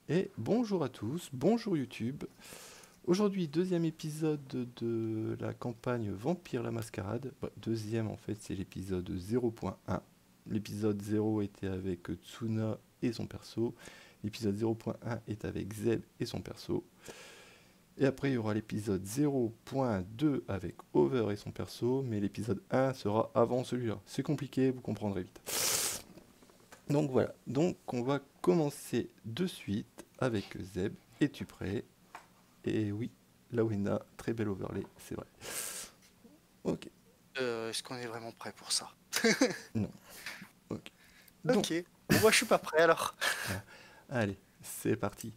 Et bonjour à tous, bonjour YouTube. Aujourd'hui, deuxième épisode de la campagne Vampire la Mascarade. Deuxième en fait, c'est l'épisode 0.1. L'épisode 0 était avec Tsuna et son perso. L'épisode 0.1 est avec Zeb et son perso. Et après, il y aura l'épisode 0.2 avec Over et son perso. Mais l'épisode 1 sera avant celui-là. C'est compliqué, vous comprendrez vite. Donc voilà, donc on va commencer de suite avec Zeb. Es-tu prêt? Et oui, Lawena, très belle overlay, c'est vrai. Ok, Est-ce qu'on est vraiment prêt pour ça? non, ok. Donc, Ok. Bon, moi, je suis pas prêt alors. ah, allez, c'est parti.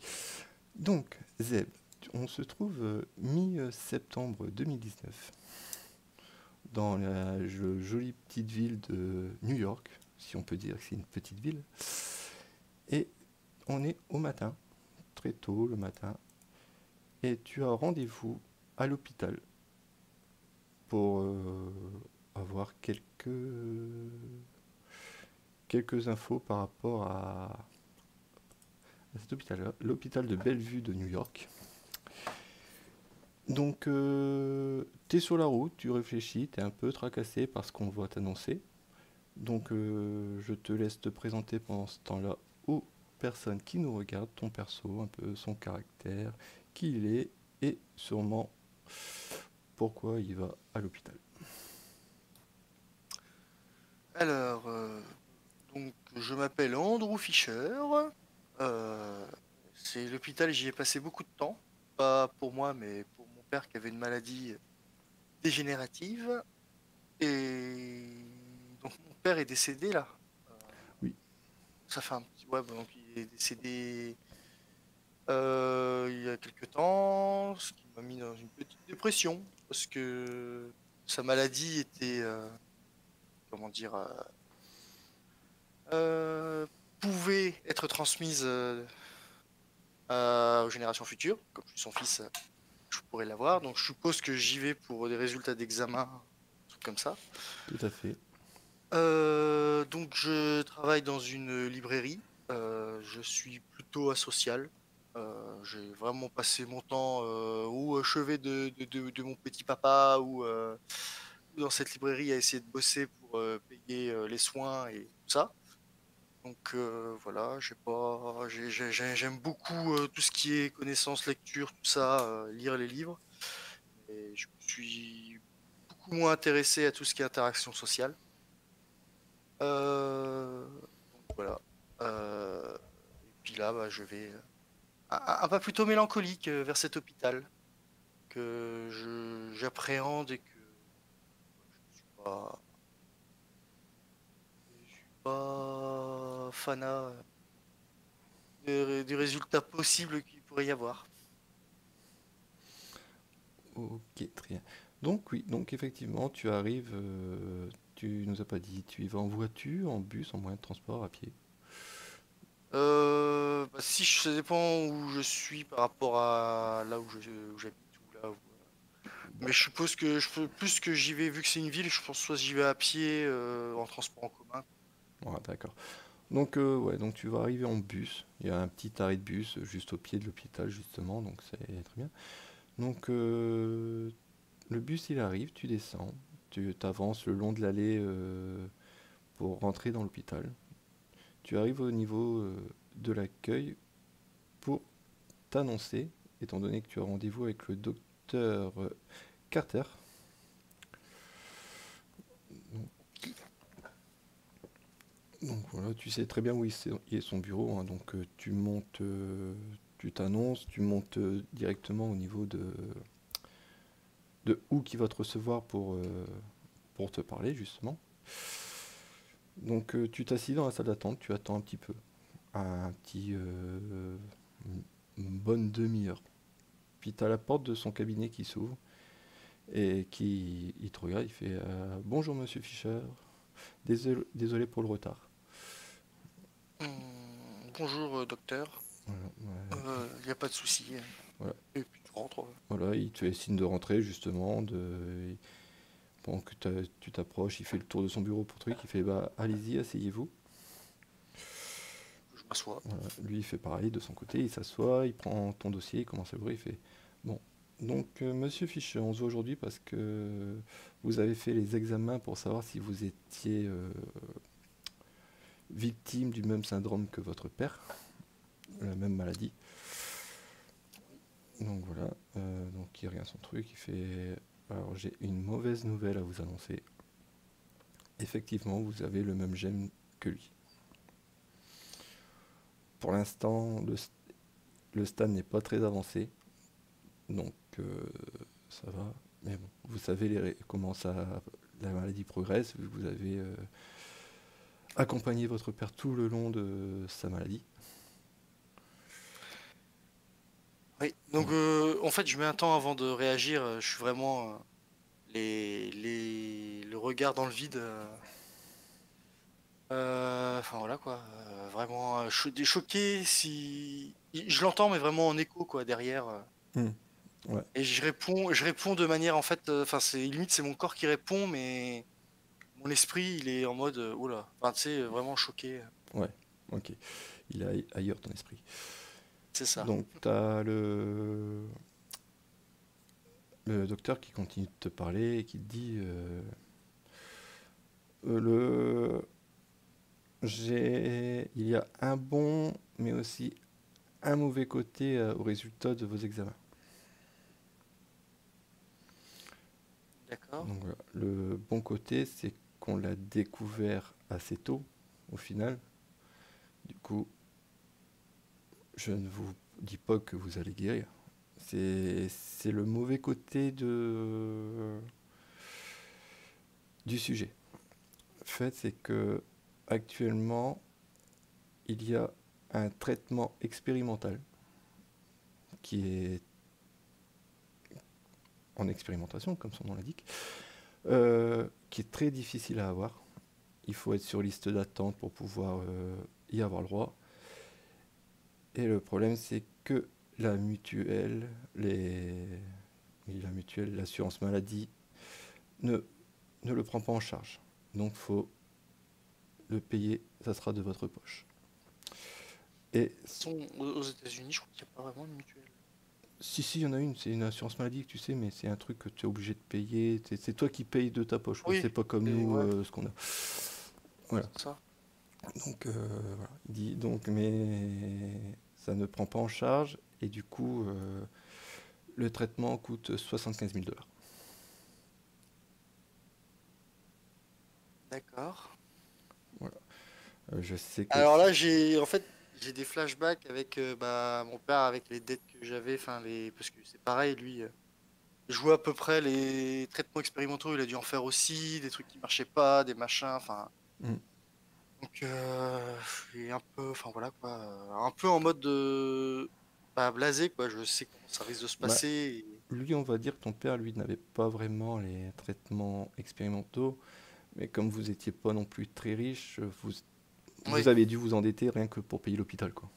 Donc, Zeb, on se trouve mi-septembre 2019 dans la jolie petite ville de New York, si on peut dire que c'est une petite ville. Et on est au matin, très tôt le matin, et tu as rendez-vous à l'hôpital pour avoir quelques infos par rapport à cet hôpital-là, l'hôpital de Bellevue de New York. Donc, tu es sur la route, tu réfléchis, tu es un peu tracassé par ce qu'on va t'annoncer. Donc, je te laisse te présenter pendant ce temps-là aux personnes qui nous regardent, ton perso, un peu son caractère, qui il est, et sûrement pourquoi il va à l'hôpital. Alors, je m'appelle Andrew Fischer. Euh, c'est l'hôpital, j'y ai passé beaucoup de temps. Pas pour moi, mais pour mon père qui avait une maladie dégénérative. Et donc, mon père est décédé là. Euh, Oui, Ça fait un petit. Ouais, bon, donc il est décédé il y a quelques temps, ce qui m'a mis dans une petite dépression. Parce que sa maladie était. Comment dire, euh, pouvait être transmise aux générations futures. Comme je suis son fils, je pourrais l'avoir. Donc je suppose que j'y vais pour des résultats d'examen, un truc comme ça. tout à fait. Donc je travaille dans une librairie. Je suis plutôt asocial. J'ai vraiment passé mon temps ou au chevet de mon petit papa ou dans cette librairie à essayer de bosser pour payer les soins et tout ça. Donc voilà, j'ai pas, j'aime beaucoup tout ce qui est connaissance, lecture, tout ça, lire les livres. Et je me suis beaucoup moins intéressé à tout ce qui est interaction sociale. Donc voilà. Et puis là, bah, je vais un pas plutôt mélancolique vers cet hôpital que j'appréhende et que je suis pas fanat du résultat possible qu'il pourrait y avoir. Ok, très bien. Donc oui, donc effectivement, tu arrives, tu nous as pas dit, tu y vas en voiture, en bus, en moyen de transport, à pied. Bah, si ça dépend où je suis par rapport à là où j'habite ou là où, Bon, mais je suppose que plus que j'y vais vu que c'est une ville, je pense soit j'y vais à pied, en transport en commun. ouais, d'accord. Donc ouais, donc tu vas arriver en bus. Il y a un petit arrêt de bus juste au pied de l'hôpital justement, donc c'est très bien. Donc le bus il arrive, tu descends, tu t'avances le long de l'allée pour rentrer dans l'hôpital. Tu arrives au niveau de l'accueil pour t'annoncer, étant donné que tu as rendez-vous avec le docteur Carter. Donc voilà, tu sais très bien où il est son bureau, hein, donc tu montes, tu t'annonces, tu montes directement au niveau de où qui va te recevoir pour te parler justement. Donc tu t'assis dans la salle d'attente, tu attends un petit peu, une une bonne demi-heure. Puis tu as la porte de son cabinet qui s'ouvre et il te regarde, il fait bonjour monsieur Fischer, désolé pour le retard. Bonjour docteur, Voilà, ouais, il n'y a pas de souci. voilà. Et puis tu rentres. Voilà, il te fait signe de rentrer justement, pendant que tu t'approches, il fait le tour de son bureau pour truc, il fait bah allez-y, asseyez-vous. m'assois. Voilà. Lui, il fait pareil de son côté, il s'assoit, il prend ton dossier, il commence à l'ouvrir, il fait bon. Donc, Monsieur Fischer, on se voit aujourd'hui parce que vous avez fait les examens pour savoir si vous étiez victime du même syndrome que votre père, la même maladie. Donc voilà, donc il regarde son truc, il fait alors j'ai une mauvaise nouvelle à vous annoncer. Effectivement, vous avez le même gène que lui. Pour l'instant, le stade n'est pas très avancé, donc ça va. Mais bon, vous savez comment la maladie progresse, vu que vous avez accompagné votre père tout le long de sa maladie. Oui, donc Voilà. en fait, je mets un temps avant de réagir. Je suis vraiment le regard dans le vide. Enfin voilà quoi. Vraiment choqué si. Je l'entends, mais vraiment en écho quoi derrière. Hmm, ouais, Et je réponds de manière en fait. Enfin, c'est limite, c'est mon corps qui répond, mais mon esprit, il est en mode. Oh là. Enfin, tu sais, vraiment choqué. ouais, ok. Il est ailleurs ton esprit. C'est ça. Donc tu as le docteur qui continue de te parler et qui te dit le il y a un bon mais aussi un mauvais côté au résultat de vos examens. D'accord. Donc voilà. Le bon côté, c'est qu'on l'a découvert assez tôt, au final. Du coup, je ne vous dis pas que vous allez guérir. C'est le mauvais côté du sujet. Le fait, c'est que actuellement, il y a un traitement expérimental qui est en expérimentation, comme son nom l'indique, qui est très difficile à avoir. Il faut être sur liste d'attente pour pouvoir y avoir le droit. Et le problème, c'est que la mutuelle, oui, la mutuelle, l'assurance maladie ne, ne le prend pas en charge. Donc, faut le payer, ça sera de votre poche. Et Aux États-Unis, je crois qu'il n'y a pas vraiment de mutuelle. si, il y en a une, c'est une assurance maladie que tu sais, mais c'est un truc que tu es obligé de payer. C'est toi qui payes de ta poche, quoi. Oui, C'est pas comme et nous, ouais, ce qu'on a. Voilà. c'est ça. Donc, voilà. Il dit donc, mais ça ne prend pas en charge, et du coup, le traitement coûte 75 000 $. D'accord. Voilà. Je sais que Alors là, j'ai des flashbacks avec bah, mon père, avec les dettes que j'avais, enfin parce que c'est pareil, lui, il jouait à peu près les traitements expérimentaux, il a dû en faire aussi, des trucs qui marchaient pas, des machins, enfin. mm, Donc, je suis un peu, enfin voilà quoi, un peu en mode de bah, blasé quoi. Je sais comment ça risque de se bah, passer. lui, on va dire que ton père, lui, n'avait pas vraiment les traitements expérimentaux, mais comme vous étiez pas non plus très riche, vous Oui, avez dû vous endetter rien que pour payer l'hôpital, quoi.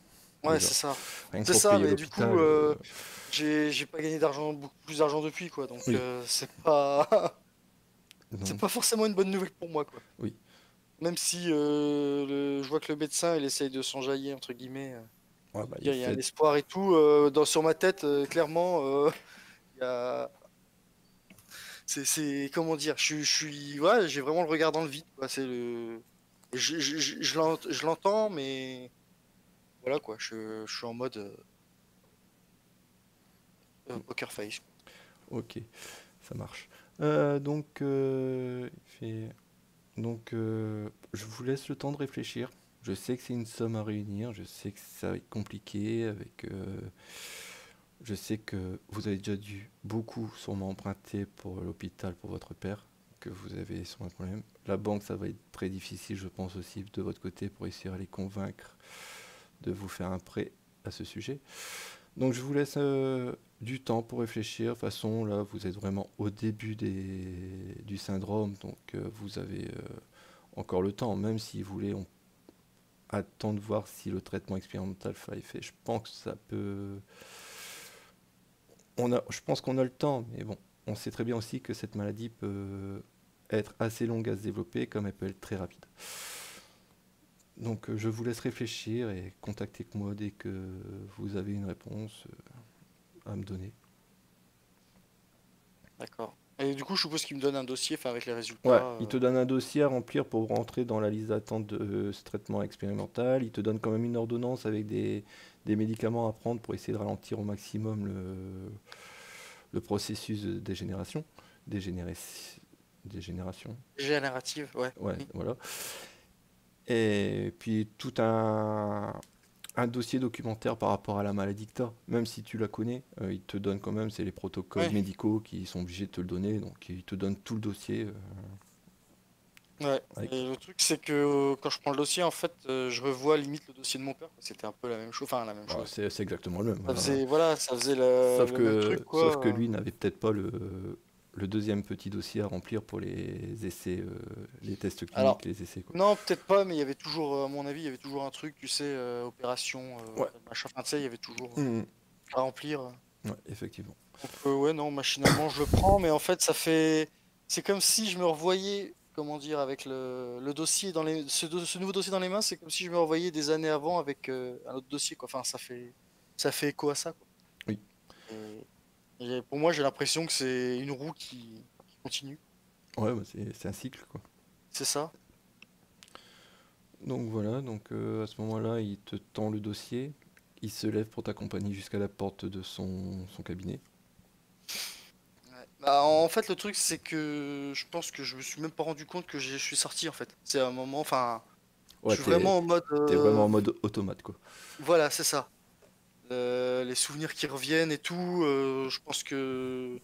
ouais, Déjà, c'est ça. rien que C'est pour ça, payer mais du coup, l'hôpital. j'ai pas gagné d'argent, beaucoup plus d'argent depuis quoi. Donc, Oui, c'est pas, c'est donc, pas forcément une bonne nouvelle pour moi quoi. oui. Même si je vois que le médecin il essaye de s'enjailler entre guillemets, Ouais, bah, dire il y a un fait. espoir et tout. Sur ma tête, clairement, il y a, comment dire, ouais, j'ai vraiment le regard dans le vide quoi. C'est le, et je l'entends, mais voilà quoi. Je suis en mode poker face. Ok, ça marche. Donc, je vous laisse le temps de réfléchir. Je sais que c'est une somme à réunir, je sais que ça va être compliqué je sais que vous avez déjà dû beaucoup sûrement emprunter pour l'hôpital pour votre père, que vous avez sûrement un problème. La banque, ça va être très difficile, je pense aussi, de votre côté pour essayer de les convaincre de vous faire un prêt à ce sujet. Donc je vous laisse du temps pour réfléchir. De toute façon, là, vous êtes vraiment au début du syndrome, donc vous avez encore le temps, même si vous voulez, on attend de voir si le traitement expérimental fait effet. Je pense que ça peut... je pense qu'on a le temps, mais bon, on sait très bien aussi que cette maladie peut être assez longue à se développer, comme elle peut être très rapide. Donc je vous laisse réfléchir et contactez moi dès que vous avez une réponse à me donner. D'accord. Et du coup, je suppose qu'il me donne un dossier, enfin avec les Ouais, résultats. il te donne un dossier à remplir pour rentrer dans la liste d'attente de ce traitement expérimental. Il te donne quand même une ordonnance avec des médicaments à prendre pour essayer de ralentir au maximum le processus de dégénération. Dégénérer, dégénération. Générative, ouais. Ouais, Oui. voilà. Et puis tout un dossier documentaire par rapport à la maladie que tu as. Même si tu la connais, il te donne quand même, c'est les protocoles Ouais. médicaux qui sont obligés de te le donner. Donc il te donne tout le dossier. Ouais. Avec... Et le truc, c'est que quand je prends le dossier, en fait, je revois limite le dossier de mon père, quoi. C'était un peu la même chose, enfin la même Bah, chose. c'est exactement le même. Ça Hein. faisait, voilà, ça faisait le même truc, Sauf que quoi. lui n'avait peut-être pas le deuxième petit dossier à remplir pour les essais, les tests Alors, cliniques, les essais, quoi. non, peut-être pas, mais il y avait toujours, à mon avis, il y avait toujours un truc, tu sais, opération, Ouais. machin, enfin, tu sais, il y avait toujours Mhm. à remplir. Ouais, effectivement. Donc, ouais, non, machinalement, je le prends, mais en fait, ça fait. C'est comme si je me revoyais, comment dire, avec le dossier dans les. Ce nouveau dossier dans les mains, c'est comme si je me revoyais des années avant avec un autre dossier, quoi. Enfin, ça fait écho à ça, quoi. Oui. Et, et pour moi, j'ai l'impression que c'est une roue qui continue. Ouais, bah, c'est un cycle, quoi. C'est ça? Donc voilà, donc à ce moment-là, il te tend le dossier, il se lève pour t'accompagner jusqu'à la porte de son cabinet. Ouais. Bah, en fait, le truc, c'est que je pense que je me suis même pas rendu compte que je suis sorti, en fait. C'est un moment, enfin, je Ouais, suis vraiment en mode. t'es vraiment en mode automate, quoi. Voilà, c'est ça. Les souvenirs qui reviennent et tout, je pense que,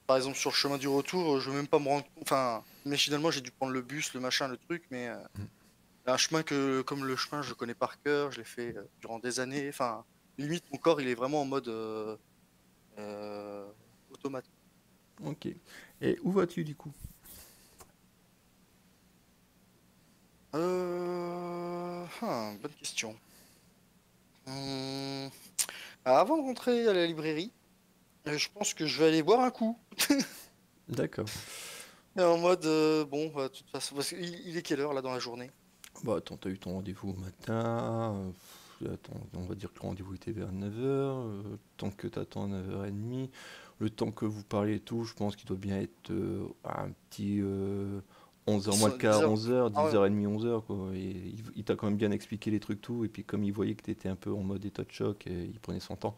par exemple, sur le chemin du retour, je vais même pas me rendre compte. Enfin, mais finalement, j'ai dû prendre le bus, le machin, le truc, mais un chemin que, comme le chemin, je connais par cœur, je l'ai fait durant des années. Enfin, limite, mon corps, il est vraiment en mode euh, automate. Ok. Et où vas-tu, du coup? Bonne question. Hum, Avant de rentrer à la librairie, je pense que je vais aller boire un coup. D'accord. En mode, bon, bah, de toute façon, parce qu'il est quelle heure là dans la journée? Bah attends, t'as eu ton rendez-vous au matin. Attends, on va dire que le rendez-vous était vers 9h. Tant que t'attends 9h30. Le temps que vous parlez et tout, je pense qu'il doit bien être un petit 11h moins le quart, 10 heures. 11h, Ah ouais. 10h30, 11h quoi. Et il t'a quand même bien expliqué les trucs tout. Et puis comme il voyait que t'étais un peu en mode état de choc, il prenait son temps.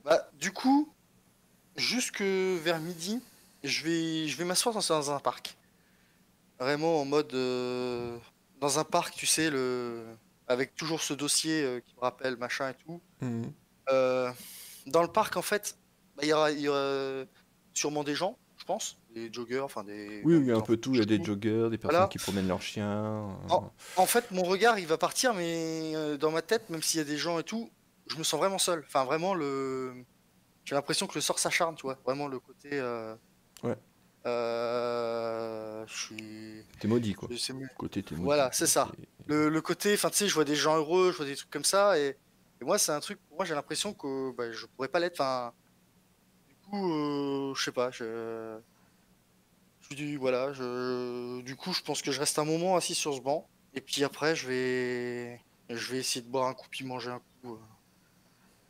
Bah, du coup, jusque vers midi, je vais m'asseoir dans un parc. Vraiment en mode, dans un parc, tu sais, avec toujours ce dossier qui me rappelle machin et tout. Mhm. Euh, Dans le parc, en fait, bah, il y aura sûrement des gens, je pense, des joggers, enfin Oui, même il y a des un enfants peu tout. Il y a chez des nous. joggers, des personnes Voilà. qui promènent leurs chiens. En fait, mon regard, il va partir, mais dans ma tête, même s'il y a des gens et tout, je me sens vraiment seul. Enfin, vraiment, j'ai l'impression que le sort s'acharne, tu vois. Vraiment, le côté. Ouais, Je suis. t'es maudit quoi. C'est mieux. Côté t'es maudit Voilà, quoi. c'est ça. Le côté, enfin, tu sais, je vois des gens heureux, je vois des trucs comme ça, et moi, c'est un truc, pour moi, j'ai l'impression que bah, je pourrais pas l'être. Enfin, du coup, je sais pas, je dis, voilà, du coup, je pense que je reste un moment assis sur ce banc, et puis après, je vais essayer de boire un coup, puis manger un coup.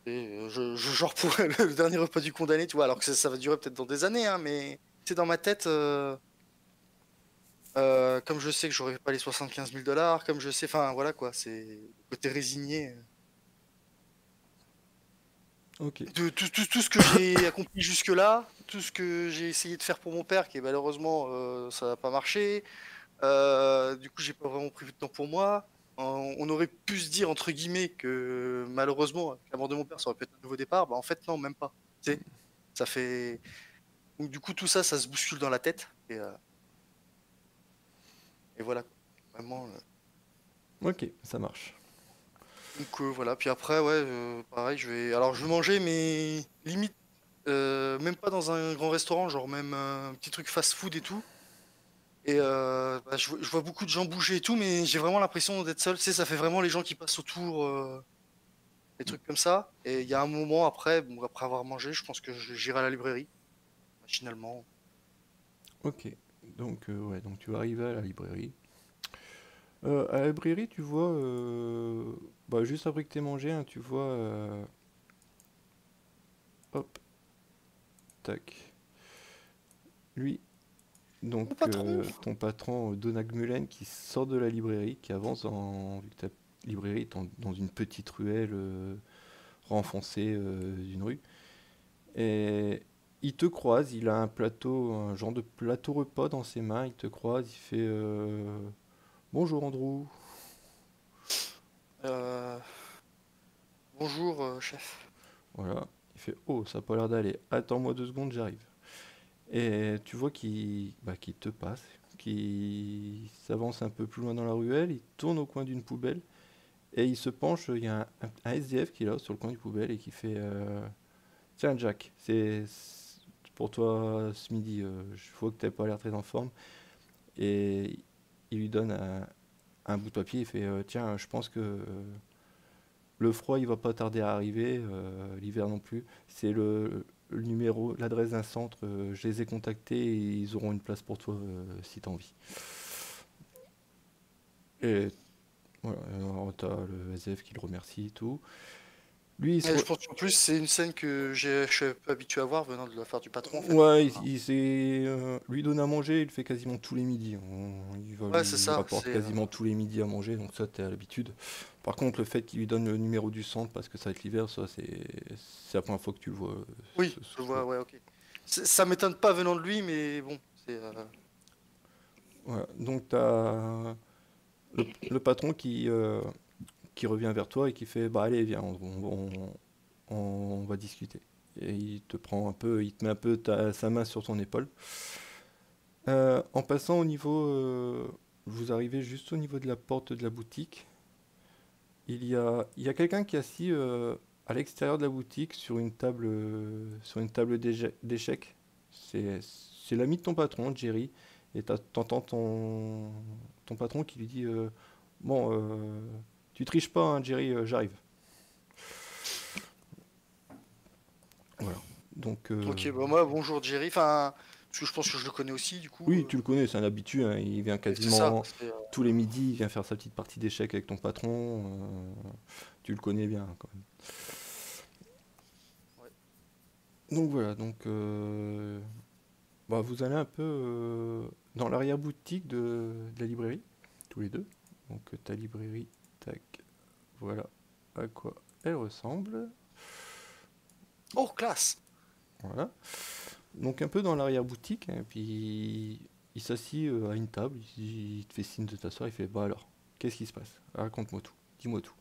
Genre pour le dernier repas du condamné, tu vois, alors que ça va durer peut-être dans des années, hein, mais c'est dans ma tête. Comme je sais que j'aurai pas les 75 000 $, comme je sais, enfin voilà quoi, c'est le côté résigné Ok. de tout ce que j'ai accompli jusque-là, tout ce que j'ai essayé de faire pour mon père, qui malheureusement ça n'a pas marché. Du coup, j'ai pas vraiment pris de temps pour moi. On aurait pu se dire entre guillemets que malheureusement, avec la mort de mon père, ça aurait pu être un nouveau départ. Bah en fait non, même pas. Tu sais, ça fait. Donc du coup, tout ça, ça se bouscule dans la tête et voilà quoi. Vraiment. Ok, ça marche. Donc voilà, puis après, ouais, pareil, Alors, je vais manger, mais limite, même pas dans un grand restaurant, genre même un petit truc fast-food et tout. Et bah, je vois beaucoup de gens bouger et tout, mais j'ai vraiment l'impression d'être seul. Tu sais, ça fait vraiment les gens qui passent autour, des trucs comme ça. Et il y a un moment après, bon, après avoir mangé, je pense que j'irai à la librairie, machinalement. Ok. Donc ouais, donc tu arrives à la librairie. À la librairie, tu vois, bah, juste après que t'aies mangé, hein, tu vois, hop, tac, lui, donc Mon patron. ton patron Donald Mullen qui sort de la librairie, qui avance vu que ta librairie est dans une petite ruelle renfoncée d'une rue, et il te croise, il a un plateau, un genre de plateau repas dans ses mains, il te croise, il fait bonjour Andrew, Euh, Bonjour, chef. voilà, il fait oh, ça a pas l'air d'aller, attends-moi 2 secondes, j'arrive. Et tu vois qu'il te passe, qu'il s'avance un peu plus loin dans la ruelle, il tourne au coin d'une poubelle et il se penche. Il y a un SDF qui est là sur le coin du poubelle et qui fait tiens, Jack, c'est pour toi ce midi, je vois que t'as pas l'air très en forme. Et il lui donne un bout de papier, il fait tiens, je pense que le froid il va pas tarder à arriver, l'hiver non plus. C'est le numéro, l'adresse d'un centre, je les ai contactés et ils auront une place pour toi si t'as envie. Et voilà, alors t'as le SDF qui le remercie et tout. Lui, il se Et je re- pense qu'en plus, c'est une scène que je suis un peu habitué à voir venant de la part du patron, en fait. Ouais, Enfin, il s'est lui donne à manger, il le fait quasiment tous les midis. ouais, c'est Il ça. rapporte quasiment tous les midis à manger, donc ça t'es à l'habitude. Par contre, le fait qu'il lui donne le numéro du centre parce que ça va être l'hiver, ça c'est la première fois que tu le vois Oui, ce je vois, jour-là. ouais, ok. Ça m'étonne pas venant de lui, mais bon, c'est. Voilà, donc t'as le patron qui revient vers toi et qui fait bah allez viens, on va discuter. Et il te prend un peu, il te met un peu sa main sur ton épaule. En passant au niveau, vous arrivez juste au niveau de la porte de la boutique. Il y a quelqu'un qui est assis à l'extérieur de la boutique sur une table d'échecs. C'est l'ami de ton patron, Jerry. Et t'entends ton patron qui lui dit bon, tu triches pas, hein, Jerry, j'arrive. Voilà. Donc, Ok, bah moi, bonjour Jerry. Enfin, parce que je pense que je le connais aussi, du coup. oui, tu le connais, c'est un habitué, hein. Il vient Et c'est ça. quasiment tous les midis, il vient faire sa petite partie d'échecs avec ton patron. Tu le connais bien quand même. Ouais. Donc voilà, donc bah, vous allez un peu dans l'arrière-boutique de la librairie, tous les deux. Donc ta librairie, tac, voilà à quoi elle ressemble. Oh, classe! Voilà. Donc un peu dans l'arrière-boutique, hein, puis il s'assit à une table, il te fait signe de t'asseoir, il fait bah alors, qu'est-ce qui se passe? Raconte-moi tout, dis-moi tout.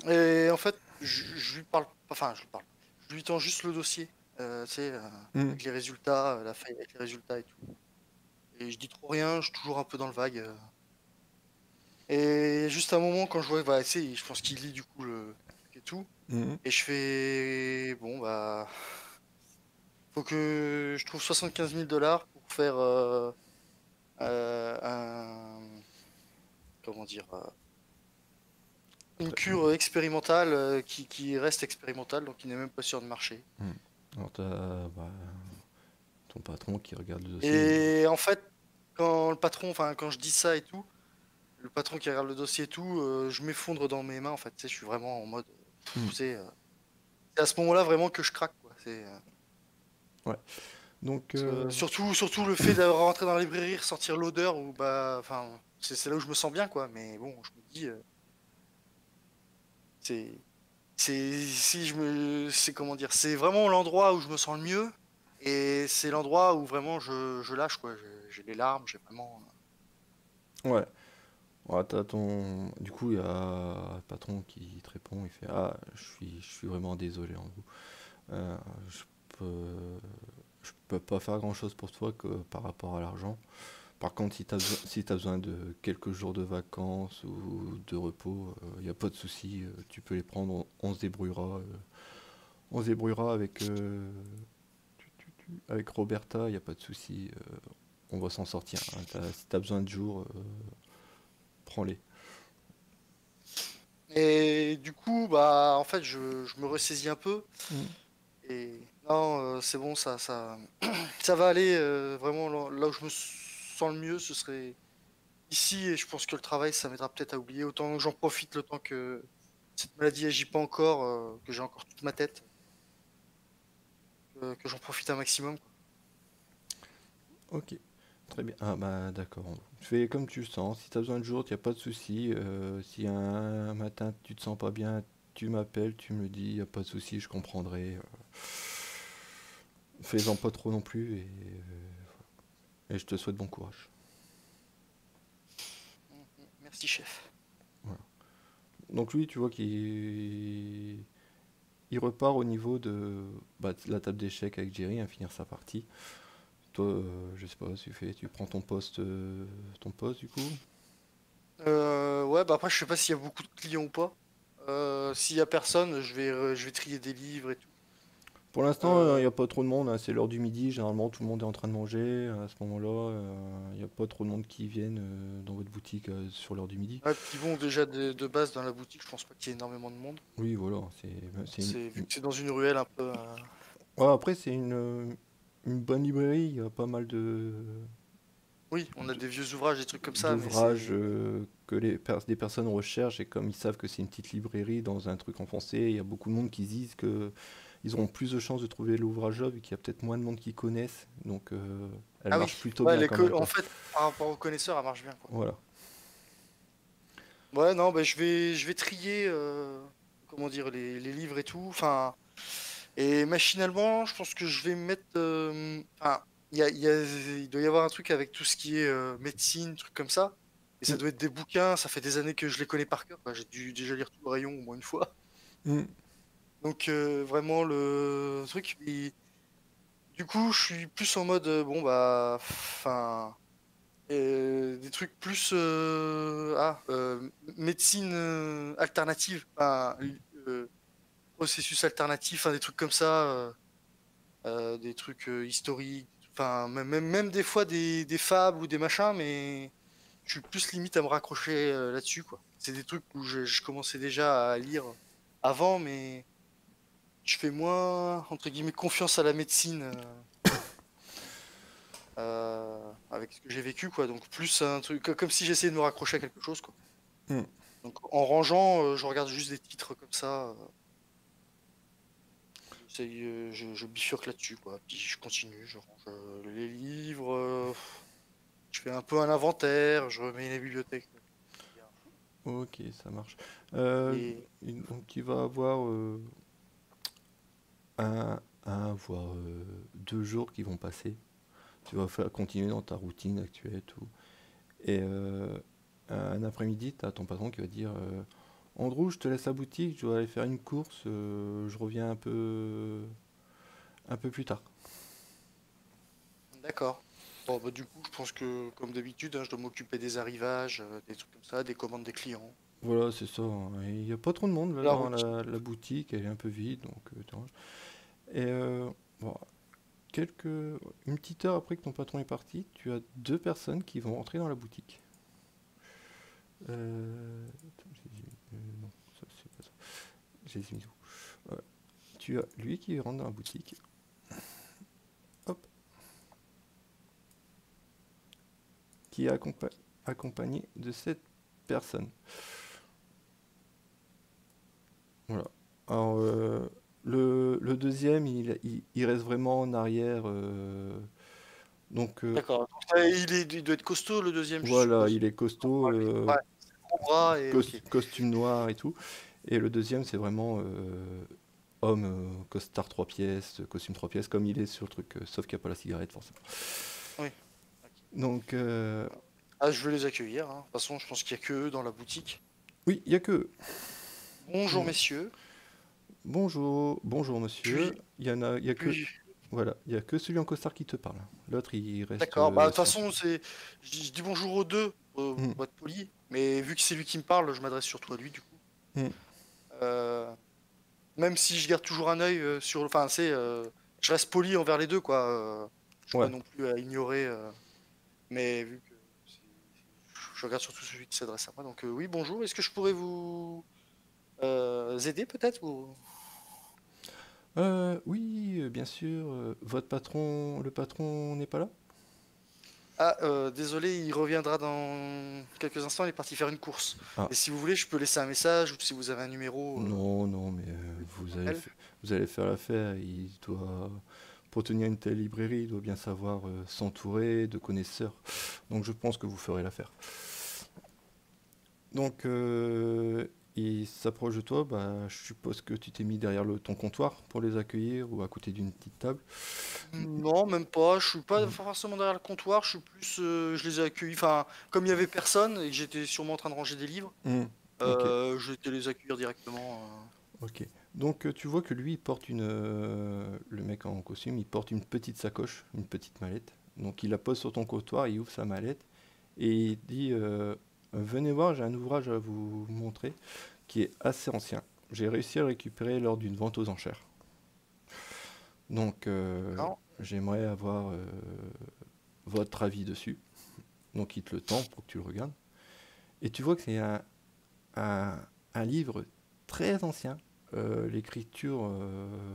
Et en fait, je lui parle. Enfin, je lui parle. Je lui tends juste le dossier. Tu sais, Hmm. avec les résultats, la feuille avec les résultats et tout. Et je dis trop rien, je suis toujours un peu dans le vague. Et juste un moment, quand je vois, bah, tu sais, je pense qu'il lit du coup le truc et tout. Mhm. Et je fais, bon, bah, faut que je trouve 75 000 $ pour faire un, comment dire, une cure expérimentale qui reste expérimentale, donc qui n'est même pas sûre de marcher. Hmm. Alors t'as bah, ton patron qui regarde le dossier. Et en fait, quand le patron, enfin, quand je dis ça et tout, le patron qui regarde le dossier et tout, je m'effondre dans mes mains, en fait, tu sais, je suis vraiment en mode, Hmm. tu sais, c'est à ce moment-là vraiment que je craque, quoi. Ouais. Donc Surtout le fait d'avoir rentré dans la librairie, ressentir l'odeur, ou bah, enfin, c'est là où je me sens bien, quoi. Mais bon, je me dis, c'est, si je me, c'est comment dire, c'est vraiment l'endroit où je me sens le mieux, et c'est l'endroit où vraiment je lâche, quoi. J'ai les larmes, j'ai vraiment. ouais. Ouais, du coup, il y a un patron qui te répond, il fait ah, je suis vraiment désolé en vous. Euh, je peux, je peux pas faire grand-chose pour toi que par rapport à l'argent. Par contre, si t'as besoin de quelques jours de vacances ou de repos, il n'y a pas de souci, tu peux les prendre, on se débrouillera. On se débrouillera avec Roberta, il n'y a pas de souci, on va s'en sortir, hein. Si t'as besoin de jours, prends-les. Et du coup, bah, en fait, je me ressaisis un peu, Mm. et non, c'est bon, ça va aller vraiment là où je me sens le mieux, ce serait ici, et je pense que le travail, ça m'aidera peut-être à oublier. Autant que j'en profite le temps que cette maladie agit pas encore, que j'ai encore toute ma tête, que j'en profite un maximum, quoi. Ok, très bien. Ah bah d'accord. Fais comme tu le sens. Si t'as besoin de jour, y a pas de souci. Si un matin tu te sens pas bien, tu m'appelles, tu me le dis, y a pas de souci, je comprendrai. Fais-en pas trop non plus et je te souhaite bon courage. Merci, chef. Voilà. Donc lui, tu vois qu'il il repart au niveau de la table d'échecs avec Jerry à finir sa partie. Toi, je sais pas, tu prends ton poste du coup. Ouais, bah après, je sais pas s'il y a beaucoup de clients ou pas. S'il y a personne, je vais trier des livres et tout. Pour l'instant, il n'y Euh, a pas trop de monde, hein, c'est l'heure du midi, généralement tout le monde est en train de manger. À ce moment-là, il n'y a pas trop de monde qui viennent dans votre boutique sur l'heure du midi. ouais, puis bon, déjà de base dans la boutique, je pense pas qu'il y ait énormément de monde. Oui, voilà, c'est C'est vu que c'est dans une ruelle un peu. Ouais, après, c'est une bonne librairie, il y a pas mal Oui, on a des vieux ouvrages, des trucs comme ça, mais d'ouvrages c'est. que des personnes recherchent et comme ils savent que c'est une petite librairie dans un truc en français, il y a beaucoup de monde qui se disent que ils auront plus de chances de trouver l'ouvrage là vu qu'il y a peut-être moins de monde qui connaissent. Donc elle Ah oui, marche plutôt ouais, bien quand même en quoi. fait, par rapport aux connaisseurs, elle marche bien, quoi. Voilà. Ouais, non, bah, je vais trier, comment dire, les livres et tout. Enfin, et machinalement, je pense que je vais mettre. Enfin, il doit y avoir un truc avec tout ce qui est médecine, trucs comme ça. Et ça Mm, doit être des bouquins. Ça fait des années que je les connais par cœur, quoi. J'ai dû déjà lire tout le rayon au moins une fois. mm. Donc vraiment le truc. Du coup, je suis plus en mode bon bah, enfin, des trucs plus médecine alternative, enfin, processus alternatif, hein, des trucs comme ça, des trucs historiques, enfin même des fois des fables ou des machins, mais je suis plus limite à me raccrocher là-dessus, quoi. C'est des trucs où je commençais déjà à lire avant, mais je fais moins entre guillemets confiance à la médecine. Avec ce que j'ai vécu, quoi. Donc plus un truc comme si j'essayais de me raccrocher à quelque chose, quoi. Mm. Donc en rangeant, je regarde juste des titres comme ça. Je bifurque là-dessus, quoi. Puis je continue, je range les livres, je fais un peu un inventaire, je remets les bibliothèques. Ok, ça marche. Euh, Et donc il va avoir voire 2 jours qui vont passer. Tu vas continuer dans ta routine actuelle et tout. Et un après-midi, tu as ton patron qui va dire Andrew, je te laisse la boutique, je dois aller faire une course, je reviens un peu plus tard. d'accord. Bon, bah, du coup, je pense que, comme d'habitude, hein, je dois m'occuper des arrivages, des trucs comme ça, des commandes des clients. Voilà, c'est ça, hein. Il n'y a pas trop de monde là La dans routine. la boutique, elle est un peu vide, donc tu vois. Et bon, une petite heure après que ton patron est parti, tu as 2 personnes qui vont entrer dans la boutique. Attends, non, ça c'est pas ça. J'ai mis où. Tu as lui qui rentre dans la boutique, hop, qui est accompagné de 7 personnes. Voilà. Alors, le deuxième, il reste vraiment en arrière. Donc, D'accord. Donc, il doit être costaud, le deuxième, je voilà, suppose. il est costaud, Ouais, c'est le gros bras et ok. costume noir et tout. Et le deuxième, c'est vraiment homme, costard 3 pièces, costume 3 pièces, comme il est sur le truc, sauf qu'il n'y a pas la cigarette, forcément. Oui. Ok. Donc, Ah, je vais les accueillir, hein. De toute façon, je pense qu'il n'y a que eux dans la boutique. oui, il n'y a que eux. Bonjour, messieurs. Bonjour, bonjour monsieur. Puis, Il y a que, puis, voilà, il y a que celui en costard qui te parle. L'autre, il reste d'accord. Bah, de toute sur. façon, je dis bonjour aux deux Hmm, pour être poli. Mais vu que c'est lui qui me parle, je m'adresse surtout à lui, du coup. hmm, Euh, Même si je garde toujours un œil sur. Enfin, je reste poli envers les deux, quoi. Je suis pas ouais. non plus à ignorer. Mais vu que c'est- je regarde surtout celui qui s'adresse à moi. Donc, oui, bonjour. Est-ce que je pourrais vous aider, peut-être Oui, bien sûr. Votre patron, le patron n'est pas là? Ah, désolé, il reviendra dans quelques instants, il est parti faire une course. Ah, Et si vous voulez, je peux laisser un message ou si vous avez un numéro, non, non, mais appel. vous allez faire l'affaire. Il doit, pour tenir une telle librairie, il doit bien savoir s'entourer de connaisseurs. Donc je pense que vous ferez l'affaire. Donc il s'approche de toi. Bah, je suppose que tu t'es mis derrière ton comptoir pour les accueillir ou à côté d'une petite table. Non, même pas. Je suis pas forcément derrière le comptoir. Je suis plus, je les ai accueillis. Enfin, comme il y avait personne et que j'étais sûrement en train de ranger des livres, Hmm, ok, j'ai été les accueillir directement. ok. Donc tu vois que lui, il porte le mec en costume, il porte une petite sacoche, une petite mallette. Donc il la pose sur ton comptoir, il ouvre sa mallette et il dit venez voir, j'ai un ouvrage à vous montrer qui est assez ancien. J'ai réussi à le récupérer lors d'une vente aux enchères. Donc D'accord. j'aimerais avoir votre avis dessus. Donc il te le tend pour que tu le regardes. Et tu vois que c'est un, un livre très ancien. L'écriture,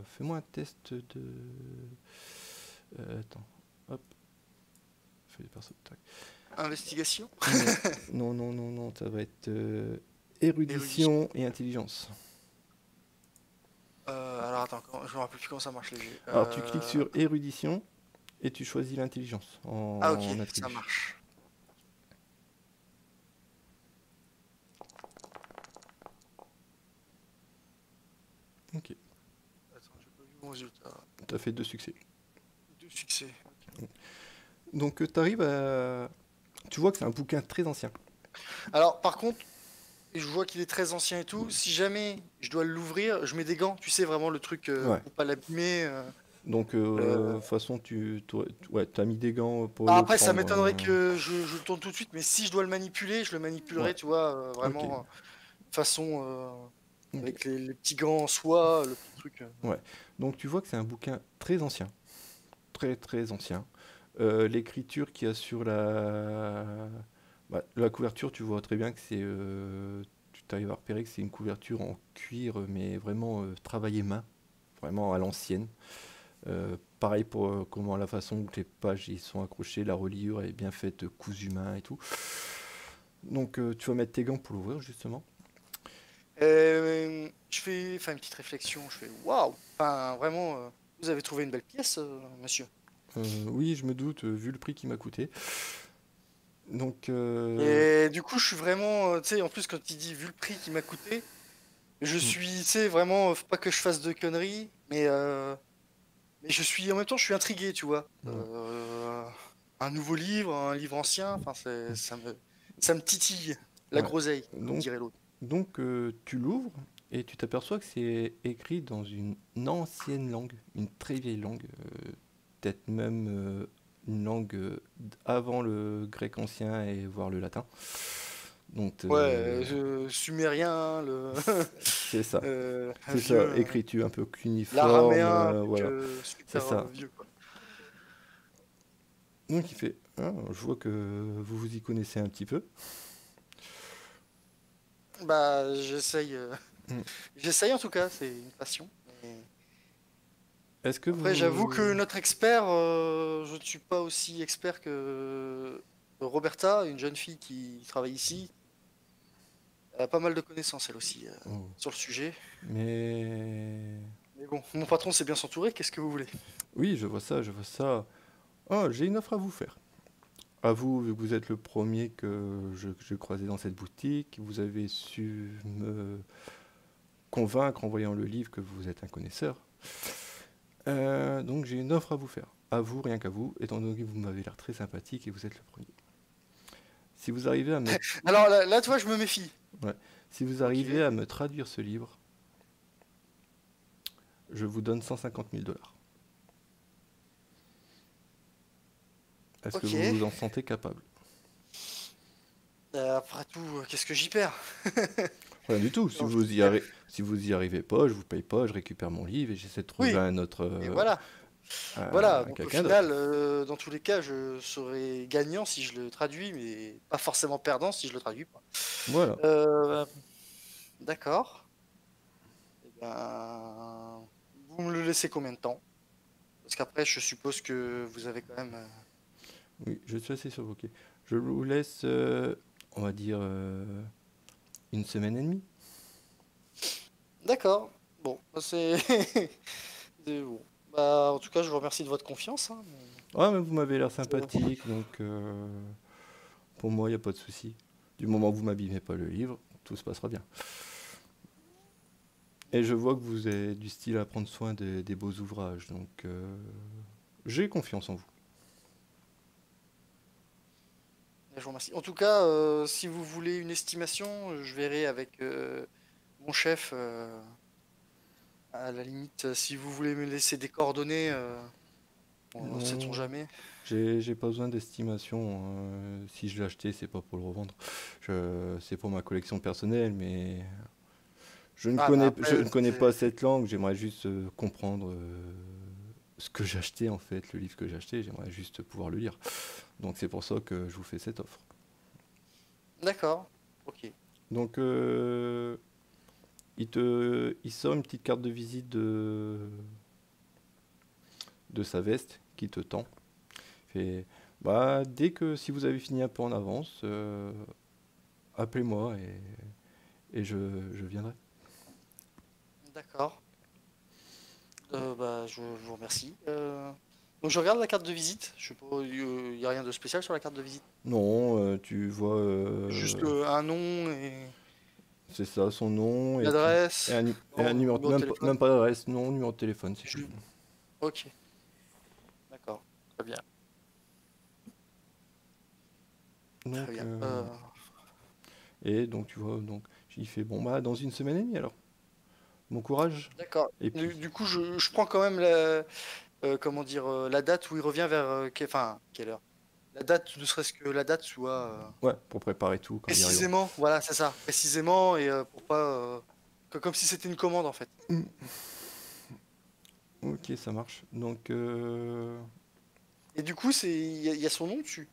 fais-moi un test de. Attends, hop, fais des persos. Tac. Investigation, Non, non, non, non, non, ça va être érudition. érudition et intelligence. Alors attends, je me rappelle plus comment ça marche les jeux. Alors tu cliques sur érudition et tu choisis l'intelligence Ah ok, en ça attribut. marche. Ok, Attends, j'ai pas vu mon résultat. tu as fait deux succès. Deux succès. Donc tu arrives à. Tu vois que c'est un bouquin très ancien. Alors par contre, je vois qu'il est très ancien et tout. Si jamais je dois l'ouvrir, je mets des gants. Tu sais vraiment le truc Ouais. pour pas l'abîmer. Donc, de toute façon, ouais, t'as mis des gants pour Bah, le après, ça prendre. m'étonnerait que je le tourne tout de suite, mais si je dois le manipuler, je le Ouais, manipulerai, tu vois, ok, vraiment façon ok, avec les petits gants en soie, le petit truc. ouais. Donc, tu vois que c'est un bouquin très ancien, très très ancien. L'écriture qu'il y a sur la couverture, tu vois très bien que c'est. Tu t'arrives à repérer que c'est une couverture en cuir, mais vraiment travaillée main, vraiment à l'ancienne. Pareil pour comment la façon dont les pages ils sont accrochées, la reliure est bien faite, cousu main et tout. Donc tu vas mettre tes gants pour l'ouvrir justement. Je fais, enfin, une petite réflexion. Je fais, waouh, enfin, vraiment, vous avez trouvé une belle pièce, monsieur. Oui, je me doute, vu le prix qui m'a coûté. Donc, Et du coup, je suis vraiment, tu sais, en plus, quand il dit vu le prix qui m'a coûté, je hmm, suis, tu sais, vraiment, faut pas que je fasse de conneries, mais je suis, en même temps, je suis intrigué, tu vois. hmm, Un nouveau livre, un livre ancien, enfin, ça me titille la ouais. groseille, comme Donc, dirait l'autre. tu l'ouvres et tu t'aperçois que c'est écrit dans une ancienne langue, une très vieille langue, peut-être même une langue avant le grec ancien et voire le latin. Donc, Ouais, sumérien, c'est ça. un C'est ça, vieux, écriture un peu cuniforme, l'araméen, un truc voilà. C'est super ça. vieux, quoi. Donc il fait, ah, je vois que vous vous y connaissez un petit peu. Bah, j'essaye, Hmm. j'essaye en tout cas, c'est une passion. Mais Est-ce que après, j'avoue que vous... notre expert, je ne suis pas aussi expert que Roberta, une jeune fille qui travaille ici. Elle a pas mal de connaissances, elle aussi, Oh. sur le sujet. Mais... Mais bon, mon patron sait bien s'entourer, qu'est-ce que vous voulez? Oui, je vois ça, je vois ça. Oh, j'ai une offre à vous faire. À vous, vu que vous êtes le premier que je croisais dans cette boutique, vous avez su me convaincre en voyant le livre que vous êtes un connaisseur. Donc j'ai une offre à vous faire. À vous, rien qu'à vous, étant donné que vous m'avez l'air très sympathique et vous êtes le premier. Si vous arrivez à me, Alors là, tu vois, je me méfie. ouais, si vous Ok, arrivez à me traduire ce livre, je vous donne 150 000 $. Est-ce que ok. vous vous en sentez capable? Après tout, qu'est-ce que j'y perds? Rien du tout. J'ai envie de dire. Si vous y arrivez pas, je vous paye pas, je récupère mon livre et j'essaie de trouver Oui, un autre, et voilà. Voilà, donc au quelqu'un d'autre. final, dans tous les cas, je serai gagnant si je le traduis, mais pas forcément perdant si je le traduis pas. Voilà. Euh, d'accord. Eh ben, vous me le laissez combien de temps? Parce qu'après, je suppose que vous avez quand même. Oui, je suis assez surpris. Je vous laisse, on va dire, une semaine et demie. D'accord. Bon, bah, c'est bon. Bah, en tout cas, je vous remercie de votre confiance, hein. Ah, mais vous m'avez l'air Euh, sympathique, donc pour moi, il n'y a pas de souci. Du moment que vous m'abîmez pas le livre, tout se passera bien. Et je vois que vous avez du style à prendre soin des beaux ouvrages, donc j'ai confiance en vous. Je vous remercie. En tout cas, si vous voulez une estimation, je verrai avec mon chef. À la limite, si vous voulez me laisser des coordonnées, on sait-on Non, jamais. j'ai pas besoin d'estimation. Si je l'ai acheté, c'est pas pour le revendre. C'est pour ma collection personnelle, mais Ah, mais je après, ne connais pas cette langue. J'aimerais juste comprendre ce que j'ai acheté en fait, le livre que j'ai acheté. J'aimerais juste pouvoir le lire. Donc c'est pour ça que je vous fais cette offre. d'accord. Ok. Donc il sort une petite carte de visite de sa veste qui te tend. Fait, bah, dès que si vous avez fini un peu en avance, appelez-moi et je viendrai. D'accord. Bah, je vous remercie. Donc je regarde la carte de visite. Je sais pas, il y a rien de spécial sur la carte de visite. Non, tu vois, Juste un nom et c'est ça, son nom une et adresse, et un non, numéro, numéro de même téléphone. pas d'adresse, non, numéro de téléphone, c'est tout. Je- Ok, d'accord. Très bien. Donc, Très bien. et donc tu vois, donc il fait bon bah dans une semaine et demie alors. Bon courage. D'accord. Et puis, Du coup, je prends quand même comment dire, la date où il revient vers enfin, quelle heure? La date, ne serait-ce que la date soit ouais, pour préparer tout quand il arrivera. précisément, voilà, c'est ça, précisément, et pour pas comme si c'était une commande en fait. Mm. Ok, ça marche. Donc, Et du coup, il y a son nom dessus.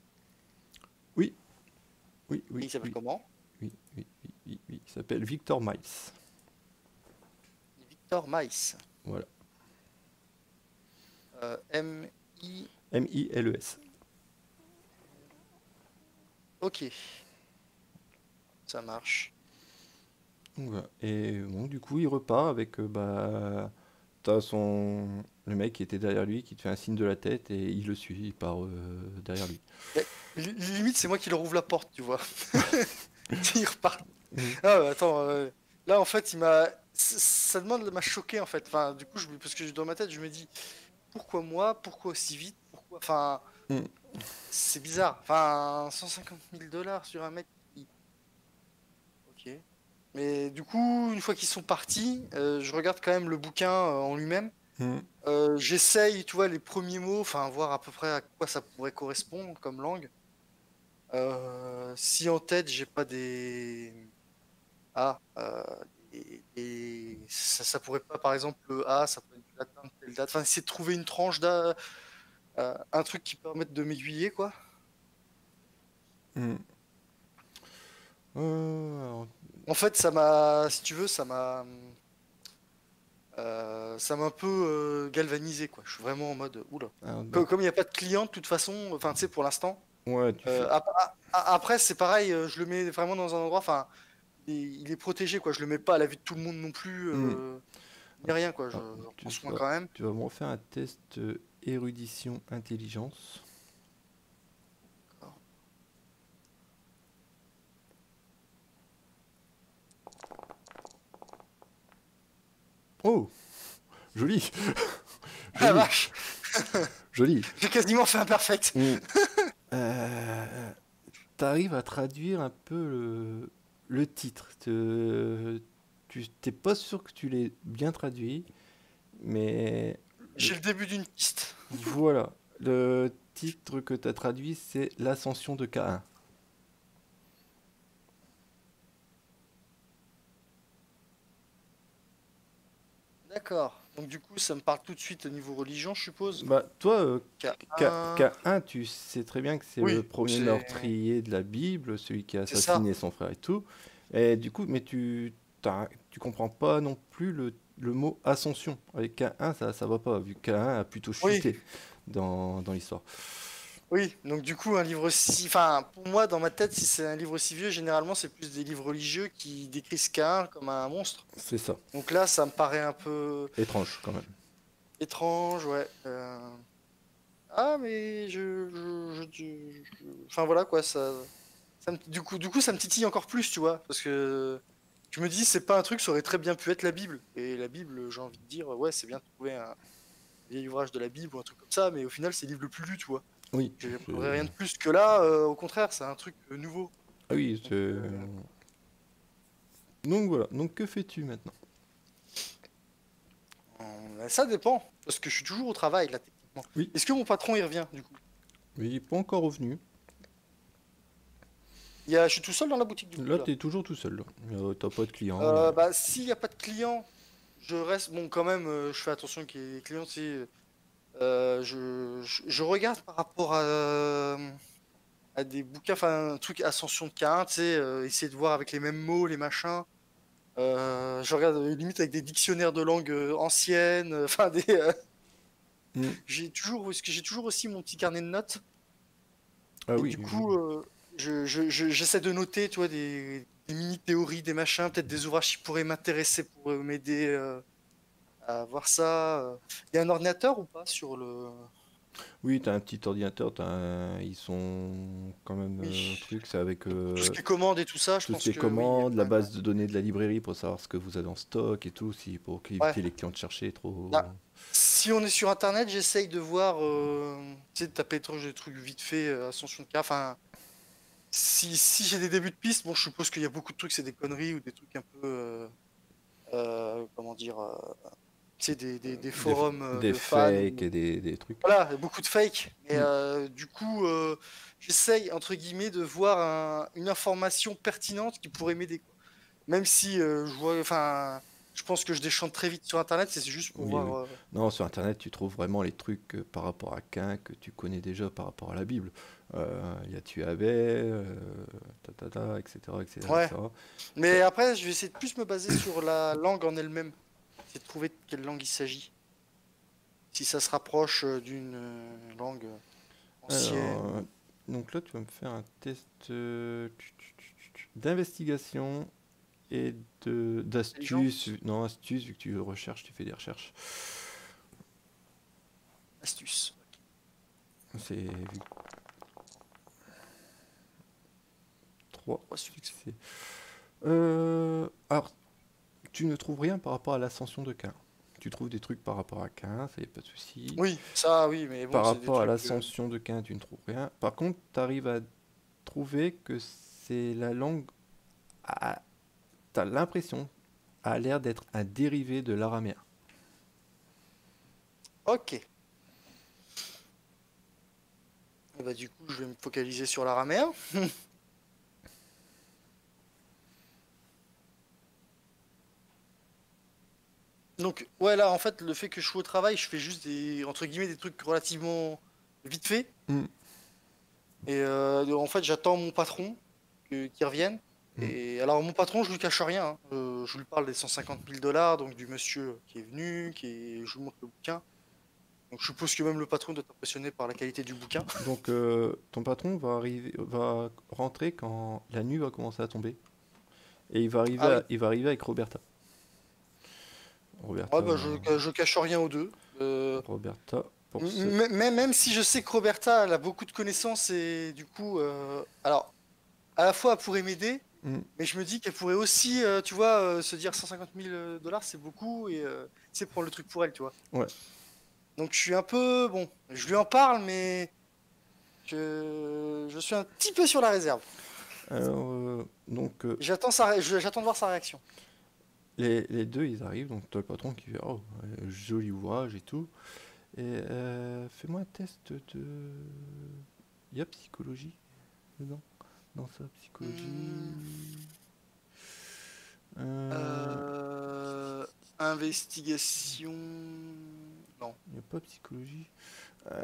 oui, Et il s'appelle comment? oui. Il s'appelle Victor Miles. Victor Mice. Voilà. M-I. Miles. Ok, ça marche. Donc, voilà. Et bon, du coup, il repart avec, bah, t'as le mec qui était derrière lui qui te fait un signe de la tête et il le suit, il part derrière lui. Et limite, c'est moi qui leur ouvre la porte, tu vois. Il repart. Mhm. Ah, attends, là en fait, ça demande m'a choqué en fait. Enfin, du coup, parce que dans ma tête, je me dis, pourquoi moi? Pourquoi aussi vite? Pourquoi? Enfin, Mhm. c'est bizarre. Enfin, 150 000 $ sur un mec qui... Ok. Mais du coup, une fois qu'ils sont partis, je regarde quand même le bouquin en lui-même. Mhm. J'essaye, tu vois, les premiers mots, enfin, voir à peu près à quoi ça pourrait correspondre comme langue. Si en tête, j'ai pas des... Ah, ça pourrait pas, par exemple, le A, ça peut être du latin de telle date. Enfin, essayer de trouver une tranche un truc qui permette de m'aiguiller, quoi. Mhm. Alors, En fait, si tu veux, ça m'a un peu galvanisé, quoi. Je suis vraiment en mode, oula. bah, Comme il n'y a pas de client, de toute façon, enfin, tu sais, pour l'instant. ouais, tu fais. Après, c'est pareil, je le mets vraiment dans un endroit, enfin, il est protégé, quoi. Je le mets pas à la vue de tout le monde non plus, Mhm. ni rien, quoi. Alors, J'en prends soin quand même. tu vas me refaire un test érudition intelligence. Oh, joli, Ah joli, vache, joli. j'ai quasiment fait un perfect. Mhm. T'arrives à traduire un peu le titre. Tu t'es pas sûr que tu l'aies bien traduit, mais J'ai le début d'une piste. voilà. Le titre que tu as traduit, c'est l'ascension de Caïn. D'accord. Donc du coup, ça me parle tout de suite au niveau religion, je suppose. Bah, toi, K1. Caïn, tu sais très bien que c'est le Oui, premier meurtrier de la Bible, celui qui a c'est ça. assassiné son frère et tout. Et du coup, mais tu comprends pas non plus le mot ascension. Avec Caïn, ça va pas, vu que Caïn a plutôt Oui. chuté dans l'histoire. Oui, donc du coup, un livre si... Enfin, pour moi, dans ma tête, si c'est un livre si vieux, généralement, c'est plus des livres religieux qui décrivent Caïn comme un monstre. C'est ça. Donc là, ça me paraît un peu Étrange quand même. étrange, ouais. Ah, mais Enfin, voilà, quoi, du coup, ça me titille encore plus, tu vois, parce que je me dis, c'est pas un truc, ça aurait très bien pu être la Bible. Et la Bible, j'ai envie de dire, ouais, c'est bien de trouver un vieil ouvrage de la Bible ou un truc comme ça, mais au final, c'est le livre le plus lu, tu vois. Oui. J'aimerais rien de plus que là, au contraire, c'est un truc nouveau. Ah oui, Donc, c'est... Donc voilà. Donc que fais-tu maintenant? ça dépend, parce que je suis toujours au travail, là, techniquement. Oui. Est-ce que mon patron, il revient, du coup? Il n'est pas encore revenu. Je suis tout seul dans la boutique, du coup, Là, là. t'es toujours tout seul. T'as pas de clients. Y a- Bah, s'il n'y a pas de clients, je reste. Bon, quand même, je fais attention qu'il y ait des clients. Je regarde par rapport à des bouquins, enfin, un truc Ascension de Cain, tu sais, essayer de voir avec les mêmes mots, les machins. Je regarde limite avec des dictionnaires de langue anciennes, enfin, Hmm. parce que j'ai toujours aussi mon petit carnet de notes. Ah Et oui. du coup, j'essaie de noter, tu vois, des mini-théories, des machins, peut-être des ouvrages qui pourraient m'intéresser pour m'aider à voir ça. Il y a un ordinateur ou pas sur le... Oui, t'as un petit ordinateur. Ils sont quand même Oui. truc. C'est avec Donc pour tout ce qui est commandes et tout ça, je tout ce pense qui est que oui, il y a commande, quand la même... base de données de la librairie pour savoir ce que vous avez en stock et tout, si pour Ouais. éviter les clients de chercher trop. Ah, si on est sur Internet, j'essaye de voir, tu sais, de taper des trucs vite fait, Ascension de K. Enfin, si j'ai des débuts de piste, bon, je suppose qu'il y a beaucoup de trucs, c'est des conneries ou des trucs un peu, comment dire, tu sais, des Des, forums des de fans fakes ou et des trucs. voilà, beaucoup de fake. Mais Hmm. du coup, j'essaye, entre guillemets, de voir une information pertinente qui pourrait m'aider, quoi. Même si je vois, enfin, je pense que je déchante très vite sur Internet, c'est juste pour Oui, oui. voir. Non, sur Internet, tu trouves vraiment les trucs par rapport à Cain que tu connais déjà par rapport à la Bible. Il y a tu avais, etc., etc., Ouais. etc. Mais après, je vais essayer de plus me baser sur la langue en elle-même. C'est de trouver de quelle langue il s'agit. Si ça se rapproche d'une langue ancienne. Alors, donc là, tu vas me faire un test d'investigation et Intelligence, d'astuce. Non, astuce, vu que tu recherches, tu fais des recherches. astuce. C'est 3 Trois succès. succès. Alors, tu ne trouves rien par rapport à l'ascension de Cain. Tu trouves des trucs par rapport à Cain, ça y a pas de souci. Oui, ça, oui, mais bon, Par c'est des rapport à trucs. l'ascension de Cain, tu ne trouves rien. Par contre, tu arrives à trouver que c'est la langue. T'as l'impression, a l'air d'être un dérivé de l'araméen. Ok. Et bah, du coup, je vais me focaliser sur l'araméen. Donc, ouais, là, en fait, le fait que je sois au travail, je fais juste entre guillemets, des trucs relativement vite fait. Hmm, Et en fait, j'attends mon patron qu'il revienne. hmm. Et alors, mon patron, je lui cache rien, hein. Je lui parle des 150 000 dollars, donc du monsieur qui est venu, je lui montre le bouquin. Donc, je suppose que même le patron doit être impressionné par la qualité du bouquin. Donc, ton patron va rentrer quand la nuit va commencer à tomber. Et Ah oui. il va arriver avec Roberta. Ouais, Roberta, bah, je cache rien aux deux. Roberta, pour ce. Même si je sais que Roberta, elle a beaucoup de connaissances et du coup, alors, à la fois, elle pourrait m'aider, Hmm, mais je me dis qu'elle pourrait aussi, tu vois, se dire 150 000 dollars, c'est beaucoup, et tu sais, prendre le truc pour elle, tu vois. ouais. Donc, je suis un peu, bon, je lui en parle, mais je suis un petit peu sur la réserve. Alors, donc, J'attends de voir sa réaction. les deux, ils arrivent. Donc, t'as le patron qui fait oh, joli ouvrage et tout. Et fais-moi un test de. Il y a psychologie dedans? Dans sa psychologie. Hmm, Euh, investigation. Non. Il n'y a pas psychologie.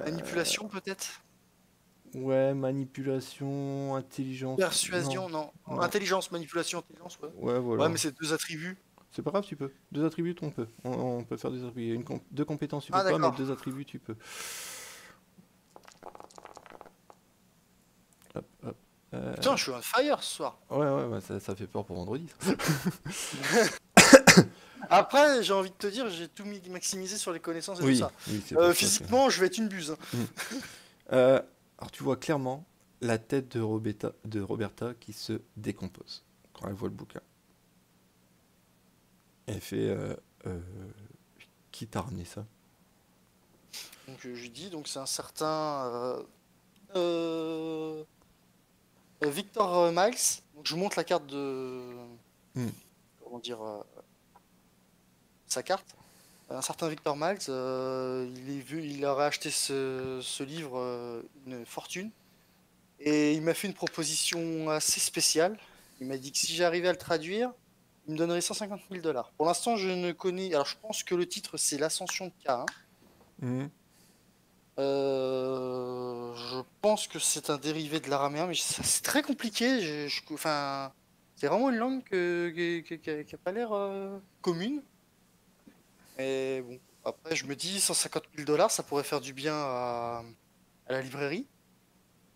Manipulation, peut-être? Ouais, manipulation, intelligence. Non, Persuasion, non. non. Intelligence, manipulation, intelligence, ouais. Ouais, Ouais, voilà. mais c'est deux attributs. C'est pas grave, tu peux. Deux attributs, on peut. On peut faire deux attributs. Deux compétences, tu peux Ah, pas, mais d'accord. deux attributs, tu peux. Euh, Putain, je suis on fire ce soir. ouais, ça fait peur pour vendredi, ça. Après, j'ai envie de te dire, j'ai tout maximisé sur les connaissances et tout Oui, ça. oui, c'est pour ça que. Physiquement, je vais être une buse, hein. Mm. Euh, alors tu vois clairement la tête de Roberta qui se décompose quand elle voit le bouquin. Elle fait euh, qui t'a ramené ça? Donc je lui dis, donc c'est un certain euh, Victor Miles. Donc je montre la carte de, Hmm. comment dire, sa carte. Un certain Victor Miles, il aurait acheté ce livre une fortune et il m'a fait une proposition assez spéciale. Il m'a dit que si j'arrivais à le traduire, il me donnerait 150 000 dollars. Pour l'instant, je ne connais. Alors, je pense que le titre c'est l'Ascension de K1. Hmm. Je pense que c'est un dérivé de l'araméen, mais c'est très compliqué. Enfin, c'est vraiment une langue qui a pas l'air commune. Et bon, après, je me dis 150 000 dollars, ça pourrait faire du bien à la librairie.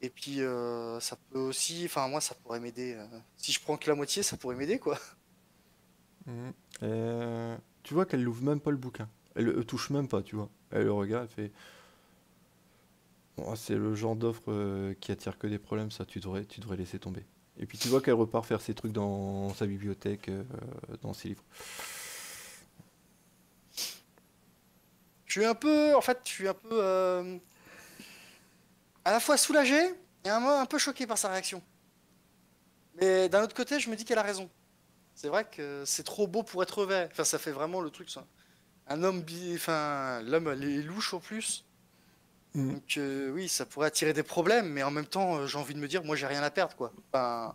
Et puis, ça peut aussi, enfin, moi, ça pourrait m'aider. Si je prends que la moitié, ça pourrait m'aider, quoi. Hmm. Tu vois qu'elle l'ouvre même pas le bouquin. Elle le touche même pas, tu vois. Elle le regarde, elle fait. Oh, c'est le genre d'offre qui attire que des problèmes, ça, tu devrais laisser tomber. Et puis tu vois qu'elle repart faire ses trucs dans sa bibliothèque, dans ses livres. En fait, je suis un peu à la fois soulagé et un peu choqué par sa réaction. Mais d'un autre côté, je me dis qu'elle a raison. C'est vrai que c'est trop beau pour être vrai. Enfin, ça fait vraiment le truc, ça. Un homme, enfin, l'homme, elle est louche en plus. Hmm. Donc oui, ça pourrait attirer des problèmes, mais en même temps, j'ai envie de me dire, moi, j'ai rien à perdre, quoi. Enfin,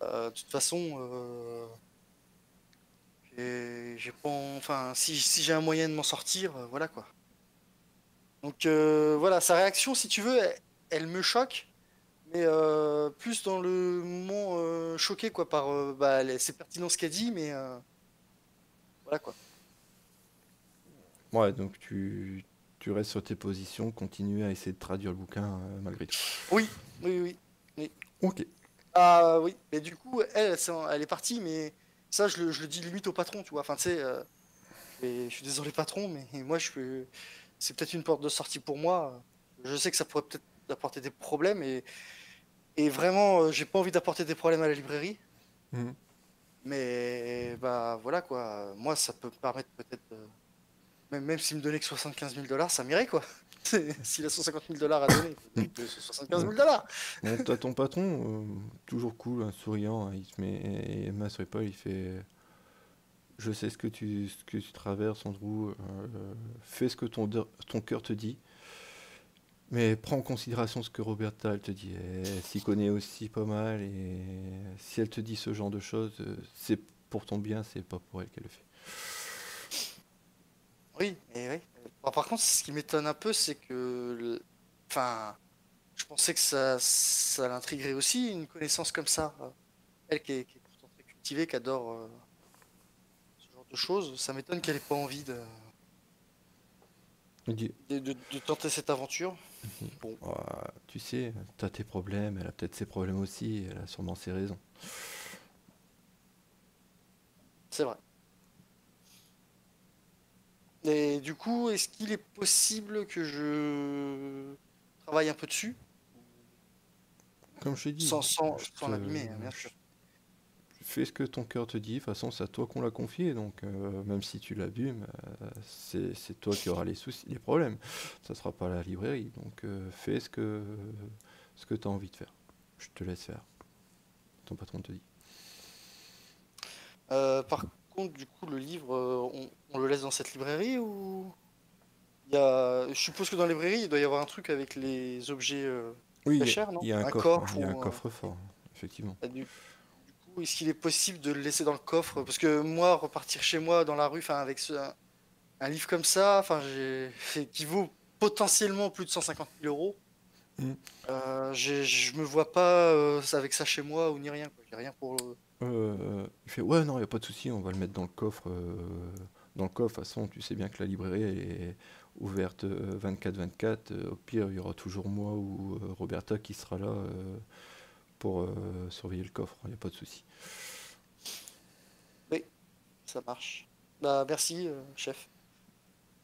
de toute façon, j'ai pas, enfin, si j'ai un moyen de m'en sortir, voilà, quoi. Donc voilà, sa réaction, si tu veux, elle me choque, mais plus dans le moment choqué, quoi, par, bah, c'est pertinent ce qu'elle dit, mais voilà, quoi. Ouais, donc tu restes sur tes positions, continue à essayer de traduire le bouquin malgré tout. Oui, oui, oui, oui. Ok. Ah oui, mais du coup, elle est partie, mais ça, je le dis limite au patron, tu vois. Enfin, tu sais, je suis désolé, patron, mais moi, c'est peut-être une porte de sortie pour moi. Je sais que ça pourrait peut-être apporter des problèmes, et vraiment, j'ai pas envie d'apporter des problèmes à la librairie, Hmm. mais bah voilà, quoi. Moi, ça peut me permettre peut-être, même s'il me donnait que 75 000 dollars, ça m'irait, quoi. S'il a 150 000 dollars à donner, il faut Hmm. donner que 75 000 dollars. Bon, t'as ton patron, toujours cool, hein, souriant, hein, il se met main sur l'épaule, il fait je sais ce que tu traverses, Andrew, fais ce que ton cœur te dit, mais prends en considération ce que Roberta elle te dit. Elle s'y connaît aussi pas mal, et si elle te dit ce genre de choses, c'est pour ton bien, c'est pas pour elle qu'elle le fait. Oui, mais oui. Bon, par contre, ce qui m'étonne un peu, c'est que, enfin, je pensais que ça l'intriguerait aussi, une connaissance comme ça. Elle qui est pourtant très cultivée, qui adore ce genre de choses, ça m'étonne qu'elle ait pas envie Il dit, de tenter cette aventure. Bon, ah, tu sais, t'as tes problèmes, elle a peut-être ses problèmes aussi, elle a sûrement ses raisons. c'est vrai. Et du coup, est-ce qu'il est possible que je travaille un peu dessus, Comme je t'ai dit, sans l'abîmer, hein, bien je sûr. fais ce que ton cœur te dit. De toute façon, c'est à toi qu'on l'a confié. Donc, même si tu l'abîmes, c'est toi qui auras les soucis, les problèmes. Ça sera pas la librairie. Donc, fais ce que tu as envie de faire. Je te laisse faire. Ton patron te dit. Par contre, du coup, le livre, on le laisse dans cette librairie ou il y a... Je suppose que dans la librairie, il doit y avoir un truc avec les objets Oui, très chers, il non? y a un Un coffre. Hein, coffre il y a un ou coffre-fort, effectivement. du coup, est-ce qu'il est possible de le laisser dans le coffre? Parce que moi, repartir chez moi dans la rue, enfin, avec un livre comme ça, enfin, qui vaut potentiellement plus de 150 000 euros, Mm. je me vois pas avec ça chez moi ou ni rien, quoi. J'ai rien pour. Il fait ouais, non, il n'y a pas de souci. On va le mettre dans le coffre dans le coffre. De toute façon, tu sais bien que la librairie elle est ouverte 24/24. Au pire, il y aura toujours moi ou Roberta qui sera là pour surveiller le coffre. Il n'y a pas de souci. Oui, ça marche. Bah, merci, chef.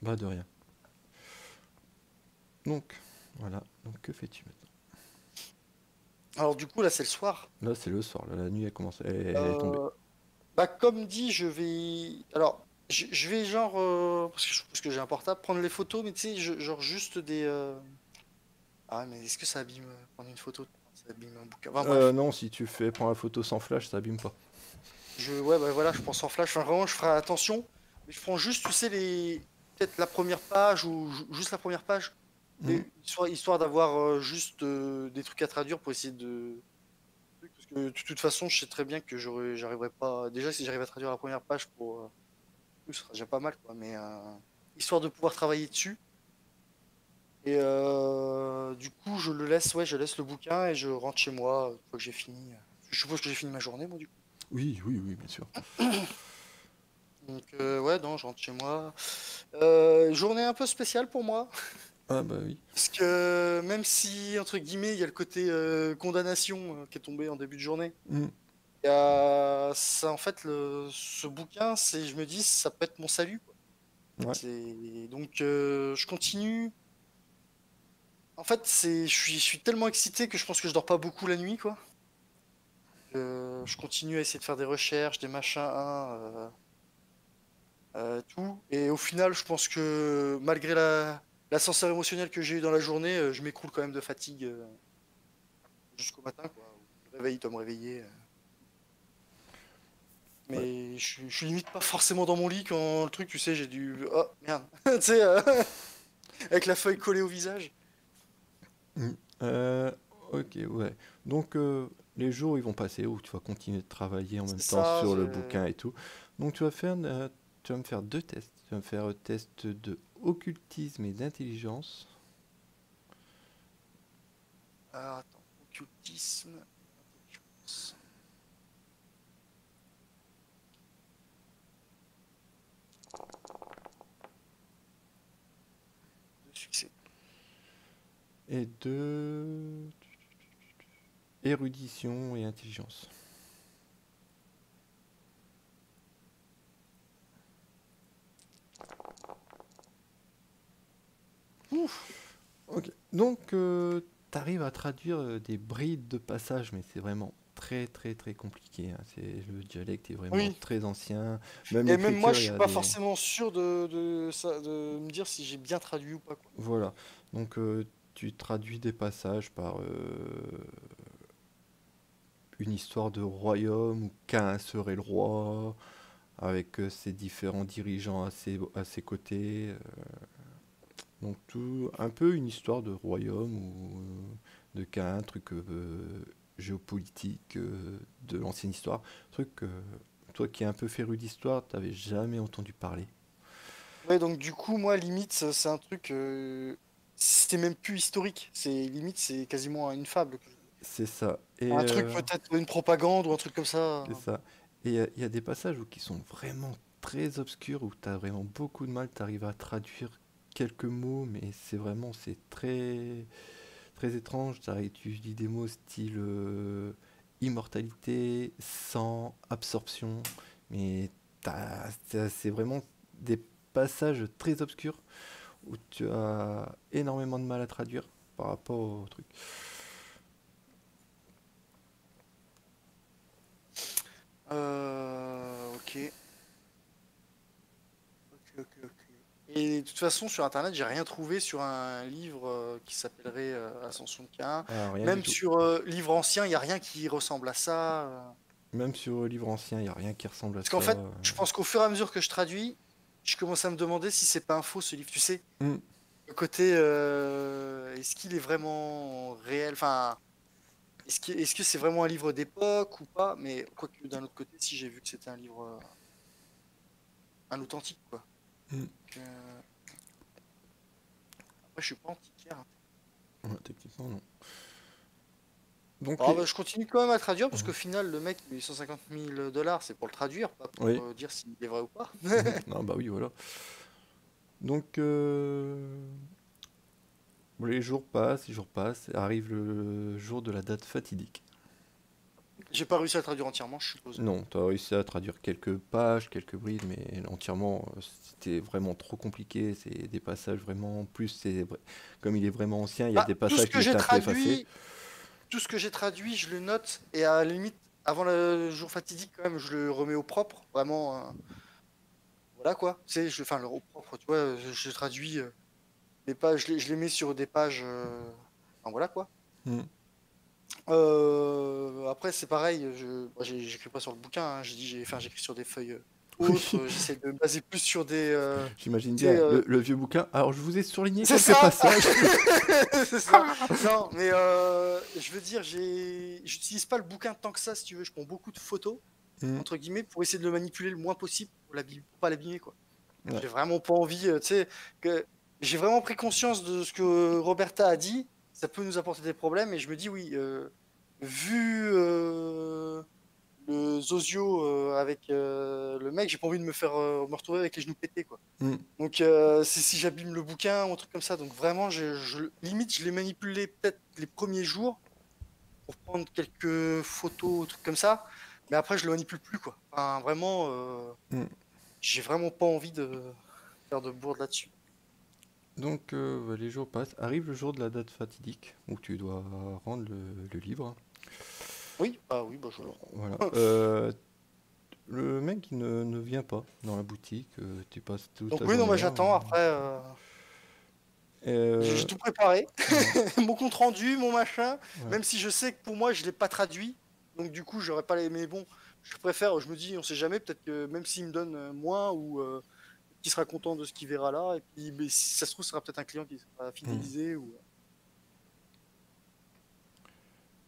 Bah, de rien. Donc, voilà. Donc, que fais-tu maintenant? Alors, du coup, là, c'est le soir. Là, c'est le soir. Là, la nuit, elle commence. Elle est tombée. Euh, Bah, comme dit, je vais. Alors, je vais genre. Parce que j'ai un portable, prendre les photos, mais tu sais, genre juste des. Ah, mais est-ce que ça abîme prendre une photo? Ça abîme un bouquin. Enfin, bref. Non, si tu prends la photo sans flash, ça abîme pas. Ouais, bah voilà, je prends sans flash. Enfin, vraiment, je ferai attention. Mais je prends juste, tu sais, peut-être la première page ou juste la première page. Hmm. Et histoire d'avoir juste des trucs à traduire pour essayer de. Parce que de toute façon, je sais très bien que j'arriverai pas. Déjà, si j'arrive à traduire la première page pour. Ce sera déjà pas mal, quoi. Mais histoire de pouvoir travailler dessus. Et du coup, je laisse le bouquin et je rentre chez moi une fois que j'ai fini. Je suppose que j'ai fini ma journée, moi, du coup. Oui, oui, oui, bien sûr. Donc, ouais, non, je rentre chez moi. Journée un peu spéciale pour moi. Ah bah oui. Parce que même si, entre guillemets, il y a le côté condamnation qui est tombé en début de journée, Hmm. il y a ça, en fait, ce bouquin, je me dis, ça peut être mon salut, quoi. Ouais. Donc, je continue. En fait, je suis tellement excité que je pense que je dors pas beaucoup la nuit, quoi. Je continue à essayer de faire des recherches, des machins, tout. Et au final, je pense que malgré l'ascenseur émotionnel que j'ai eu dans la journée, je m'écroule quand même de fatigue jusqu'au matin, quoi. Le réveil doit me réveiller. Ouais. Mais je suis limite pas forcément dans mon lit quand le truc, tu sais, j'ai dû. Oh merde, tu sais, avec la feuille collée au visage. Hmm. Ok, ouais. Donc, les jours, ils vont passer où tu vas continuer de travailler en même C'est temps ça. sur le bouquin et tout. Donc, tu vas me faire deux tests. Tu vas me faire un test de occultisme et d'intelligence. Alors, attends, occultisme, intelligence, de succès. Et de érudition et intelligence. Ouf. Ok. Donc, tu arrives à traduire des brides de passage, mais c'est vraiment très très très compliqué, hein. Le dialecte est vraiment Oui. très ancien. Même Et même moi, l'écriture, je il y suis a pas des... forcément sûr de me dire si j'ai bien traduit ou pas, quoi. Voilà. Donc, tu traduis des passages par une histoire de royaume où qu'un serait le roi, avec ses différents dirigeants à ses côtés. Donc, un peu une histoire de royaume ou de qu'un truc géopolitique de l'ancienne histoire. Truc, toi qui es un peu féru d'histoire, t'avais jamais entendu parler. Ouais, donc du coup, moi, limite, c'est un truc. C'est même plus historique. C'est quasiment une fable. C'est ça. Et Un truc peut-être une propagande ou un truc comme ça. c'est ça. Et il y a des passages qui sont vraiment très obscurs, où tu as vraiment beaucoup de mal, tu arrives à traduire quelques mots, mais c'est très, très étrange. Tu dis des mots style immortalité, sang, absorption, mais c'est vraiment des passages très obscurs où tu as énormément de mal à traduire par rapport au truc. Ok. Ok. Et de toute façon, sur Internet, j'ai rien trouvé sur un livre qui s'appellerait Ascension de Cain. Ah, rien du Même tout. sur livre ancien, il n'y a rien qui ressemble à ça. Même sur le livre ancien, il n'y a rien qui ressemble à Parce qu'en ça. fait, je pense qu'au fur et à mesure que je traduis, je commence à me demander si c'est pas un faux ce livre. Tu sais, Hmm. le côté est-ce qu'il est vraiment réel? Enfin, est-ce que c'est vraiment un livre d'époque ou pas? Mais quoique d'un autre côté, si j'ai vu que c'était un livre, un authentique, quoi. Hmm. Donc, après, je suis pas antiquaire, hein. Ouais, techniquement, non. Donc, Alors, bah, je continue quand même à traduire parce qu'au final, le mec, il a eu 150 000 dollars, c'est pour le traduire, pas pour oui. dire s'il est vrai ou pas. Non, bah oui, voilà. Donc, bon, les jours passent, et arrive le jour de la date fatidique. J'ai pas réussi à traduire entièrement, je suppose. Non, tu as réussi à traduire quelques pages, quelques brides, mais entièrement, c'était vraiment trop compliqué. C'est des passages vraiment plus. Comme il est vraiment ancien, il y a Bah, des passages qui étaient un peu effacés. tout ce que j'ai traduit, je le note et à la limite, avant le jour fatidique, quand même, je le remets au propre. Vraiment, voilà quoi. Tu sais, enfin, le au propre, tu vois, je traduis les pages, je les mets sur des pages. Enfin, voilà quoi. Hmm. Après, c'est pareil, moi, j'écris pas sur le bouquin, hein, enfin, j'écris sur des feuilles autres, Oui, j'essaie de me baser plus sur des. j'imagine Tu sais, bien. Le vieux bouquin. Alors, je vous ai surligné c'est quelques ça! passages. C'est ça! Non, mais je veux dire, j'utilise pas le bouquin tant que ça, si tu veux, je prends beaucoup de photos, Hmm. entre guillemets, pour essayer de le manipuler le moins possible, pour pas l'abîmer, quoi. Ouais. J'ai vraiment pas envie, tu sais, que j'ai vraiment pris conscience de ce que Roberta a dit, ça peut nous apporter des problèmes, et je me dis, oui, vu le Zozio avec le mec, j'ai pas envie de me retrouver avec les genoux pétés, quoi. Hmm. Donc, c'est si j'abîme le bouquin ou un truc comme ça, donc vraiment, limite, je l'ai manipulé peut-être les premiers jours pour prendre quelques photos, trucs comme ça, mais après, je le manipule plus, quoi. Enfin, vraiment, Hmm. j'ai vraiment pas envie de faire de bourde là-dessus. Donc, bah, les jours passent. Arrive le jour de la date fatidique où tu dois rendre le livre. Oui, bah je le Voilà. rends. Le mec, il ne vient pas dans la boutique. Tu passes toute Donc la oui, non, journée moi là. j'attends. Après, j'ai Euh, tout préparé, ouais, mon compte rendu, mon machin. ouais. Même si je sais que pour moi, je l'ai pas traduit. Donc du coup, j'aurais pas les. Mais bon, je préfère. Je me dis, on sait jamais. Peut-être que même s'il me donne moins ou qu'il sera content de ce qu'il verra là. Et puis, mais si ça se trouve, ce sera peut-être un client qui sera Hmm. fidélisé ou.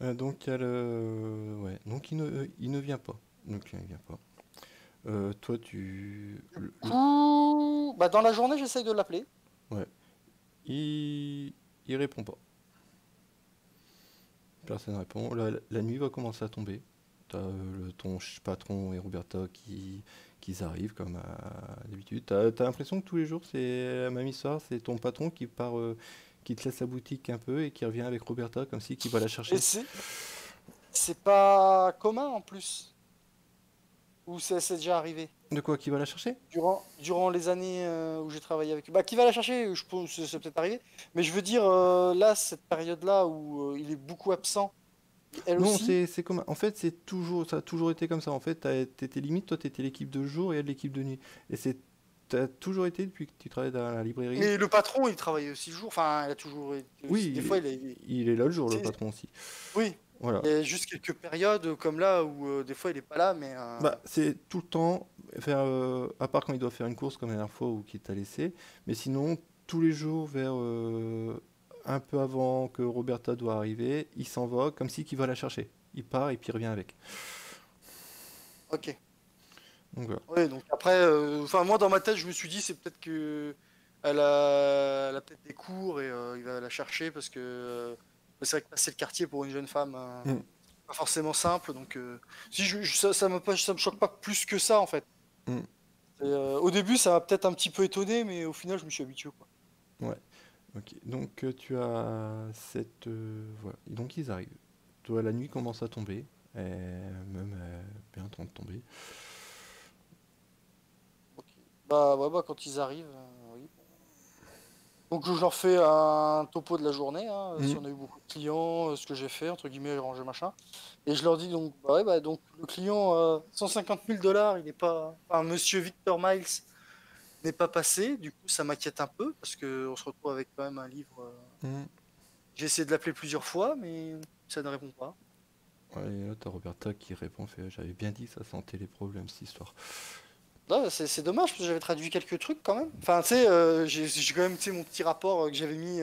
Donc, il y a le. Ouais. Donc, il ne vient pas. Donc, il ne vient pas. Toi, tu. Coup, bah dans la journée, j'essaye de l'appeler. Ouais. Il répond pas. Personne répond. La nuit va commencer à tomber. T'as ton patron et Roberta qui arrivent comme à d'habitude. T'as l'impression que tous les jours c'est la même histoire. C'est ton patron qui part, qui te laisse sa boutique un peu et qui revient avec Roberta comme si qui va la Et chercher. c'est pas commun en plus. Ou c'est déjà arrivé. De quoi qui va la chercher? Durant les années où j'ai travaillé avec eux. Bah, qui va la chercher, je pense que c'est peut-être arrivé. Mais je veux dire, là, cette période-là où il est beaucoup absent, elle Non, aussi. c'est comme en fait c'est toujours ça a toujours été comme ça. En fait, t'étais limite toi t'étais l'équipe de jour et elle l'équipe de nuit. Et c'est t'as toujours été depuis que tu travailles dans la librairie. Mais le patron, il travaille aussi le jour. Enfin, il a toujours été aussi. Des fois, Oui, il est là le jour le c'est- patron aussi. Oui. Voilà. Il y a juste quelques périodes comme là où des fois, il est pas là, mais. Bah, c'est tout le temps, à part quand il doit faire une course comme la dernière fois ou qu'il t'a laissé, mais sinon, tous les jours, vers un peu avant que Roberta doit arriver, il s'en va comme si qu'il va la chercher. Il part et puis il revient avec. Ok. Donc voilà. Oui, donc après, enfin, moi, dans ma tête, je me suis dit, c'est peut-être que. Elle a peut-être des cours et il va la chercher parce que c'est vrai que passer le quartier pour une jeune femme. Mm, Pas forcément simple, donc si ça me choque pas plus que ça en fait. mm, Au début, ça m'a peut-être un petit peu étonné, mais au final, je me suis habitué quoi. ouais, ok. Donc tu as cette... voilà. Et donc ils arrivent. Toi, la nuit commence à tomber, et même bien en train de tomber. Ok. Bah ouais, bah quand ils arrivent, oui. Donc je leur fais un topo de la journée, hein, si Mm. on a eu beaucoup de clients, ce que j'ai fait, entre guillemets, ranger machin. Et je leur dis donc, bah ouais, bah donc le client, 150 000 dollars, il n'est pas. Enfin, monsieur Victor Miles n'est pas passé, du coup ça m'inquiète un peu, parce qu'on se retrouve avec quand même un livre. Mm. J'ai essayé de l'appeler plusieurs fois, mais ça ne répond pas. Ouais, et là, t'as Roberta qui répond, fait, j'avais bien dit que ça sentait les problèmes, cette histoire. Là, c'est dommage parce que j'avais traduit quelques trucs quand même. Enfin, tu sais, j'ai quand même tu sais, mon petit rapport que j'avais mis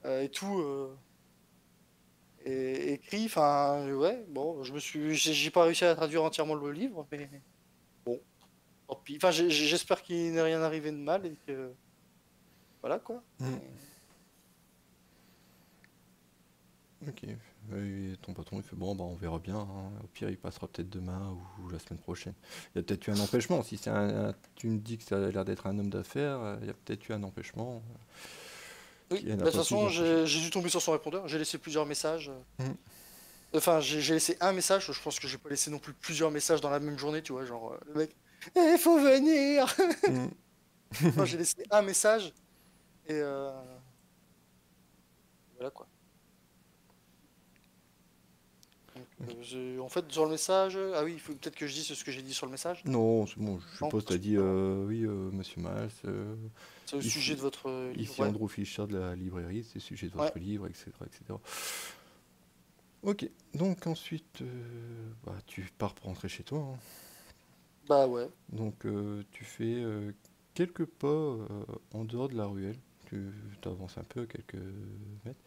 et tout écrit. Enfin, ouais, bon, j'ai pas réussi à traduire entièrement le livre, mais bon, tant pis. Enfin, j'espère qu'il n'est rien arrivé de mal et que voilà quoi. Mm. Ok. Et ton patron, il fait bon, bah on verra bien, hein. Au pire, il passera peut-être demain ou la semaine prochaine. Il y a peut-être eu un empêchement. Si tu me dis que ça a l'air d'être un homme d'affaires, il y a peut-être eu un empêchement Oui, qui n'a bah, de toute pas pu façon, venir chercher. j'ai dû tomber sur son répondeur. J'ai laissé plusieurs messages. Mm, Enfin, j'ai laissé un message. Je pense que j'ai pas laissé non plus plusieurs messages dans la même journée, tu vois. Genre, le mec, il faut venir! mm. Non, j'ai laissé un message et voilà quoi. Donc, Ok. en fait, sur le message, ah oui, il faut peut-être que je dise ce que j'ai dit sur le message. Non, c'est bon, je Non, suppose que tu as dit non. oui, monsieur Miles, C'est au sujet ici, de votre livre, ici ouais. Andrew Fischer de la librairie, c'est le sujet de Ouais. votre livre, etc., etc. Ok, donc ensuite, bah, tu pars pour rentrer chez toi, hein. Bah ouais. Donc tu fais quelques pas en dehors de la ruelle, tu avances un peu, quelques mètres,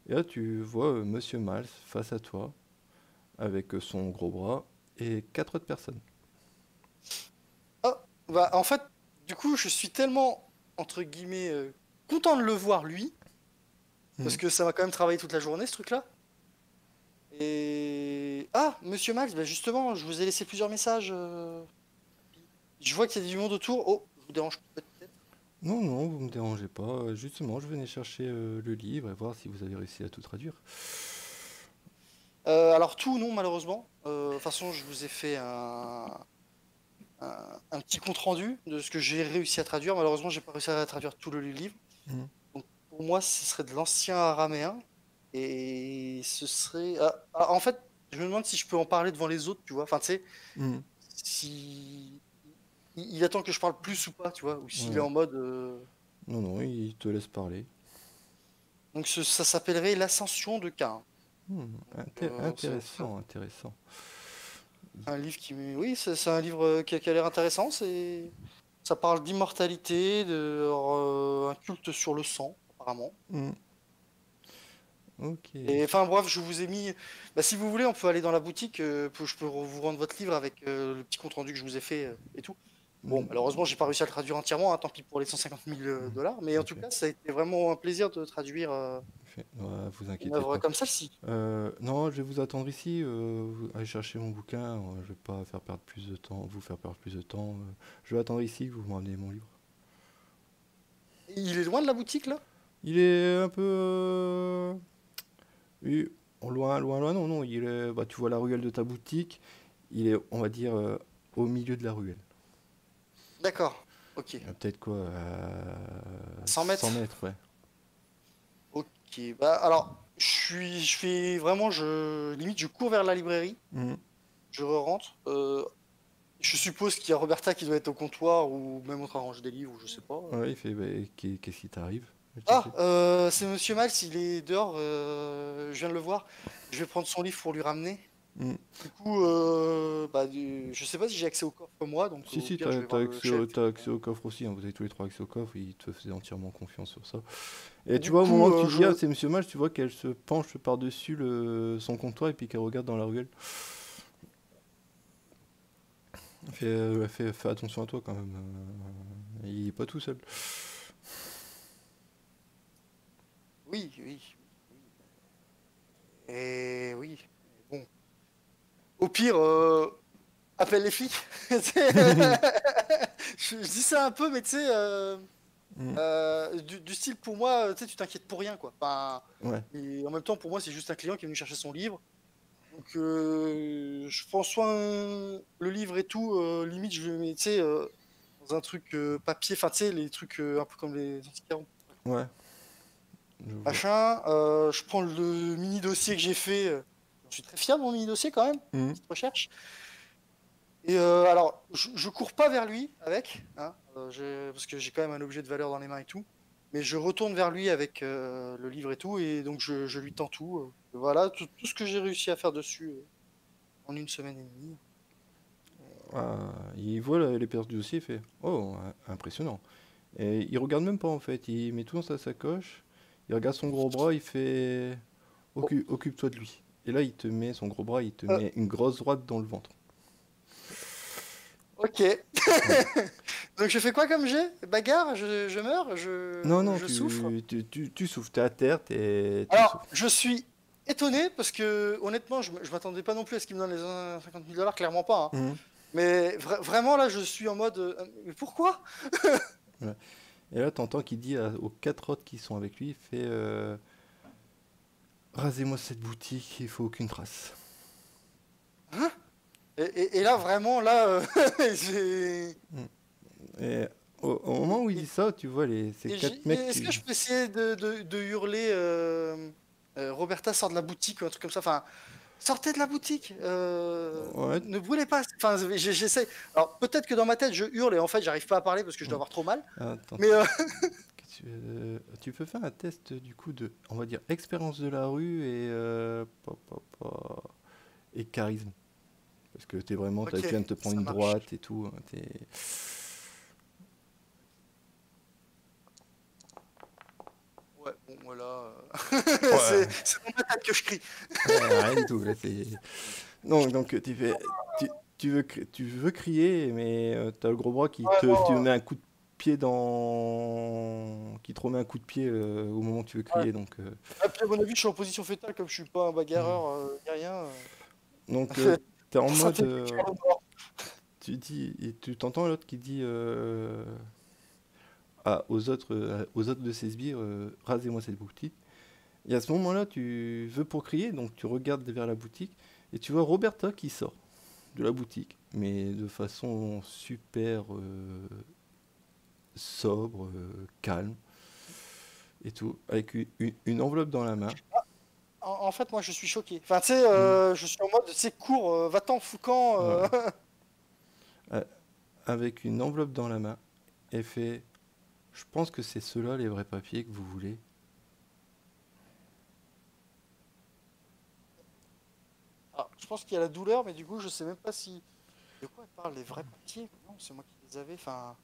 et là tu vois Monsieur Miles face à toi, avec son gros bras, et quatre autres personnes. Oh, bah en fait, du coup, je suis tellement, entre guillemets, content de le voir lui, parce Mhm. que ça m'a quand même travaillé toute la journée, ce truc-là. Et... Ah, Monsieur Max, bah justement, je vous ai laissé plusieurs messages. Je vois qu'il y a du monde autour. Oh, je vous dérange peut-être. Non, non, vous me dérangez pas, justement, je venais chercher le livre et voir si vous avez réussi à tout traduire. Alors tout, non, malheureusement. De toute façon, je vous ai fait un petit compte rendu de ce que j'ai réussi à traduire. Malheureusement, j'ai pas réussi à traduire tout le livre. Mhm. Donc pour moi, ce serait de l'ancien araméen. Et ce serait... en fait, je me demande si je peux en parler devant les autres, tu vois. Enfin, tu sais, Mhm. si... il attend que je parle plus ou pas, tu vois. Ou s'il est Ouais. en mode... Non, non, il te laisse parler. Donc ça s'appellerait l'Ascension de Cain. Donc, c'est en fait Intéressant, intéressant. un livre qui... Oui, c'est un livre qui a l'air intéressant. Ça parle d'immortalité, un culte sur le sang, apparemment. Mhm. Ok. Et enfin bref, je vous ai mis. Bah, si vous voulez, on peut aller dans la boutique. Je peux vous rendre votre livre avec le petit compte rendu que je vous ai fait et tout. Bon, Mhm. malheureusement, j'ai pas réussi à le traduire entièrement, hein, tant pis pour les 150 000 dollars. Mais en tout Ok. cas, ça a été vraiment un plaisir de traduire Ouais, vous une inquiétez œuvre pas. comme celle-ci. Non, je vais vous attendre ici. Allez chercher mon bouquin. Je vais pas faire perdre plus de temps, vous faire perdre plus de temps. Je vais attendre ici que vous m'emmenez mon livre. Il est loin de la boutique là? Il est un peu. Oui, loin, loin, loin. Non, non. Bah, tu vois la ruelle de ta boutique. Il est, on va dire, au milieu de la ruelle. D'accord. Ok. Il y a peut-être quoi, 100 100 mètres. mètres, ouais. Ok. Bah alors, je fais vraiment, limite, je cours vers la librairie. Mhm. Je rentre. Je suppose qu'il y a Roberta qui doit être au comptoir ou même en train de ranger des livres ou je sais pas. Ouais, il fait, bah, qu'est-ce qui t'arrive? Je te Ah, fais. c'est Monsieur Max, il est dehors, je viens de le voir. Je vais prendre son livre pour lui ramener. Mhm. Du coup, bah, je sais pas si j'ai accès au coffre moi, donc Si, au si, pire je vais voir le chef. t'as accès au coffre aussi, hein. Vous avez tous les trois accès au coffre, il te faisait entièrement confiance sur ça. Et tu Du vois, au moment coup, que tu dis, ah, je... c'est Monsieur Mage, tu vois qu'elle se penche par-dessus son comptoir et puis qu'elle regarde dans la ruelle. Fais attention à toi quand même. Il est pas tout seul. Oui, oui, oui. Et oui, bon. Au pire, appelle les flics. Tu sais, je dis ça un peu, mais tu sais, Mm. du style pour moi, tu sais, tu t'inquiètes pour rien, quoi. Enfin, Ouais. et en même temps, pour moi, c'est juste un client qui est venu chercher son livre. Donc, je prends soin le livre et tout. Limite, je le mets, tu sais, dans un truc papier. Enfin, tu sais, les trucs un peu comme les antiquaires, Ouais, je vois. machin. Je prends le mini dossier que j'ai fait. Je suis très fier de mon mini dossier quand même. Mm. Petite recherche. Et alors, je cours pas vers lui avec, hein, parce que j'ai quand même un objet de valeur dans les mains et tout. Mais je retourne vers lui avec le livre et tout, et donc je lui tends tout. Voilà, tout ce que j'ai réussi à faire dessus en une semaine et demie. Ah, il voit les pertes du dossier, il fait oh, impressionnant. Et il regarde même pas en fait, il met tout dans sa sacoche, il regarde son gros bras, il fait Bon, occupe-toi de lui. Et là, il te met son gros bras, il te euh, met une grosse droite dans le ventre. ok. Ouais. Donc je fais quoi comme jet? Bagarre? Je meurs? Non, non, Je souffre? tu souffles, t'es à terre, tu Alors, souffles. je suis étonné parce que honnêtement, je m'attendais pas non plus à ce qu'il me donne les 50 000 dollars, clairement pas, hein. Mhm. Mais vraiment là, je suis en mode, mais pourquoi? Ouais. Et là, t'entends qu'il dit aux quatre autres qui sont avec lui, il fait rasez-moi cette boutique, il faut aucune trace. Hein? Et là, vraiment, là, j'ai. Mm. Et au moment où il et- dit ça, tu vois ces quatre mecs Est-ce que qui. je peux essayer de hurler Roberta sort de la boutique ou un truc comme ça? Enfin, sortez de la boutique, Ouais, ne brûlez pas. Enfin, j'essaie. Alors peut-être que dans ma tête je hurle et en fait j'arrive pas à parler parce que je dois mm. avoir trop mal. Attends. Mais Tu peux faire un test du coup de, on va dire, expérience de la rue et, et charisme. Parce que t'es vraiment, tu ok, viens de te prendre ça une marche. droite et tout. Hein, Ouais, bon voilà, Ouais, c'est dans ma tête que je crie. rien du tout. Là, donc tu veux crier, mais t'as le gros bras Ouais, tu non, met un coup de pied qui te remet un coup de pied au moment où tu veux ouais. crier. Donc, Et puis à mon avis, je suis en position fétale comme je suis pas un hmm. bagarreur ni rien. donc t'es en mode, Santé publique à la mort. tu dis, et tu t'entends l'autre qui dit aux autres de ses sbires, rasez-moi cette boutique. Et à ce moment-là, tu veux pour crier, donc tu regardes vers la boutique et tu vois Roberta qui sort de la boutique, mais de façon super sobre, calme et tout, avec une enveloppe dans la main. En fait, moi je suis choqué. Enfin, tu sais, Mm. je suis en mode, c'est court, va-t'en, Foucan. Voilà. Euh, Avec une enveloppe dans la main, elle fait, je pense que c'est ceux-là les vrais papiers que vous voulez. Alors, je pense qu'il y a la douleur, mais du coup, je sais même pas si. De quoi elle parle, les vrais papiers? Non, c'est moi qui les avais. Enfin.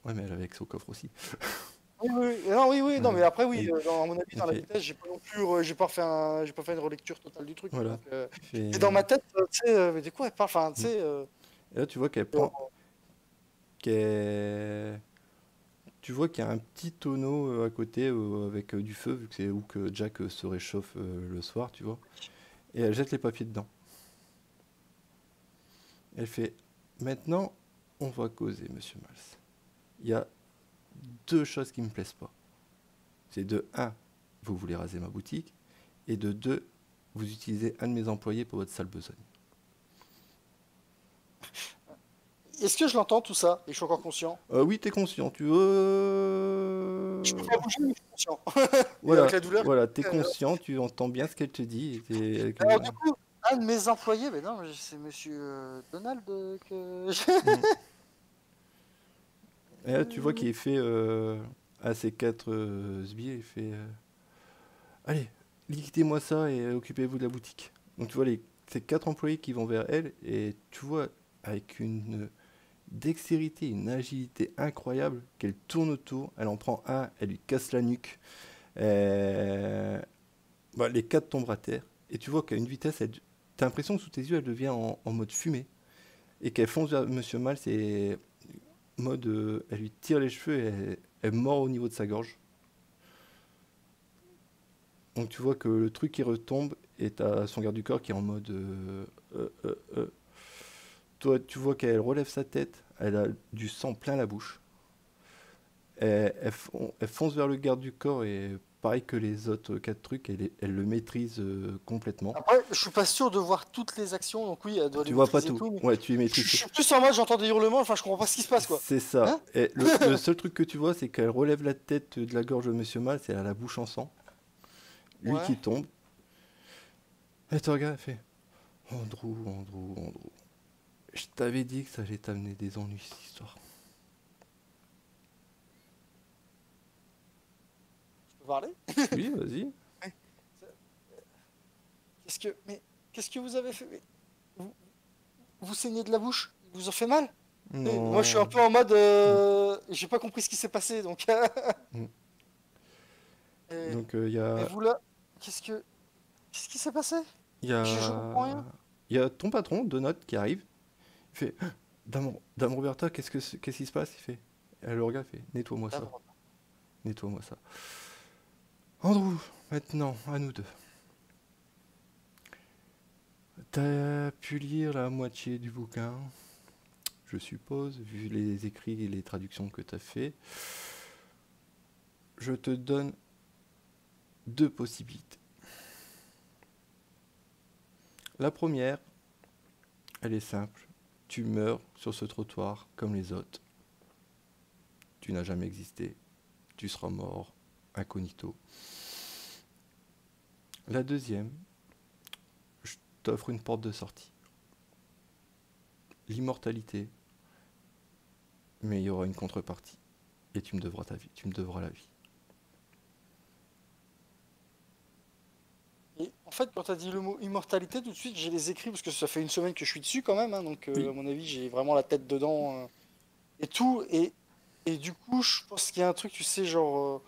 Ouais, mais elle avait avec son coffre aussi. Oui, oui, oui. Non, oui, oui, non, Ouais. mais après, oui, Et à mon avis, elle dans la fait, vitesse, j'ai pas non plus, j'ai pas fait une relecture totale du truc. voilà. Donc, Elle et dans fait, ma tête, tu sais, mais de quoi elle parle? Enfin, tu mm. sais, Et là, tu vois qu'elle euh, prend, qu'elle tu vois qu'il y a un petit tonneau à côté avec du feu, vu que c'est où que Jack se réchauffe le soir, tu vois. Et elle jette les papiers dedans. Elle fait maintenant, on va causer, monsieur Miles. Il y a deux choses qui me plaisent pas. C'est de un, vous voulez raser ma boutique, et de deux, vous utilisez un de mes employés pour votre sale besogne. est-ce que je l'entends tout ça? Et je suis encore conscient. Oui, t'es conscient, tu Je peux veux. pas bouger, mais je suis conscient. Et avec Voilà, la douleur. voilà, t'es euh, conscient, tu entends bien ce qu'elle te dit. Alors, du coup, un de mes employés, mais non, mais c'est monsieur Donald que. Mm. Et là, tu vois qu'il est fait à ces quatre sbires, il fait allez, liquidez-moi ça et occupez-vous de la boutique. Donc tu vois ces quatre employés qui vont vers elle et tu vois avec une dextérité, une agilité incroyable qu'elle tourne autour, elle en prend un, elle lui casse la nuque. Euh, les quatre tombent à terre et tu vois qu'à une vitesse, t'as l'impression que sous tes yeux, elle devient en mode fumée et qu'elle fonce vers Monsieur Mal, c'est mode, elle lui tire les cheveux et elle mord au niveau de sa gorge. Donc tu vois que le truc qui retombe et t'as son garde du corps qui est en mode. Euh, euh, euh. Toi, tu vois qu'elle relève sa tête, elle a du sang plein la bouche. Elle fonce vers le garde du corps et pareil que les autres quatre trucs, elle le maîtrise complètement. Après, je suis pas sûr de voir toutes les actions, donc oui, elle doit les Tu vois pas maîtriser et tout. tout, mais Ouais, tu les je maîtrises. suis plus en mode, j'entends des hurlements, enfin, je comprends pas ce qui se passe, quoi. C'est ça. Hein? Et le seul truc que tu vois, c'est qu'elle relève la tête de la gorge de Monsieur Mal, c'est elle a la bouche en sang. Lui Ouais. qui tombe. Elle te regarde, elle fait Andrew, Andrew, Andrew. Je t'avais dit que ça allait t'amener des ennuis cette histoire. Je peux parler? Oui, vas-y. Ouais. Mais qu'est-ce que vous avez fait? Mais vous, vous saignez de la bouche? Il vous en fait mal? Et moi, je suis un Non. peu en mode, Mm, j'ai pas compris ce qui s'est passé, donc. mm. Et- Donc mais vous là, qu'est-ce qui s'est passé? y Je comprends a, rien. y a ton patron, Donut, qui arrive. Il fait Dame Roberta, qu'est-ce qui se passe? Il fait. Elle le regarde, il fait nettoie-moi ça. D'abord. Nettoie-moi ça. Andrew, maintenant, à nous deux. T'as pu lire la moitié du bouquin, je suppose, vu les écrits et les traductions que t'as fait. Je te donne deux possibilités. La première, elle est simple. Tu meurs sur ce trottoir comme les autres. Tu n'as jamais existé. Tu seras mort, incognito. La deuxième, je t'offre une porte de sortie. L'immortalité, mais il y aura une contrepartie. Et tu me devras ta vie, tu me devras la vie. Et en fait, quand tu as dit le mot immortalité, tout de suite, j'ai les écrits, parce que ça fait une semaine que je suis dessus quand même, hein, donc Oui. à mon avis, j'ai vraiment la tête dedans et tout. Et du coup, je pense qu'il y a un truc, tu sais, genre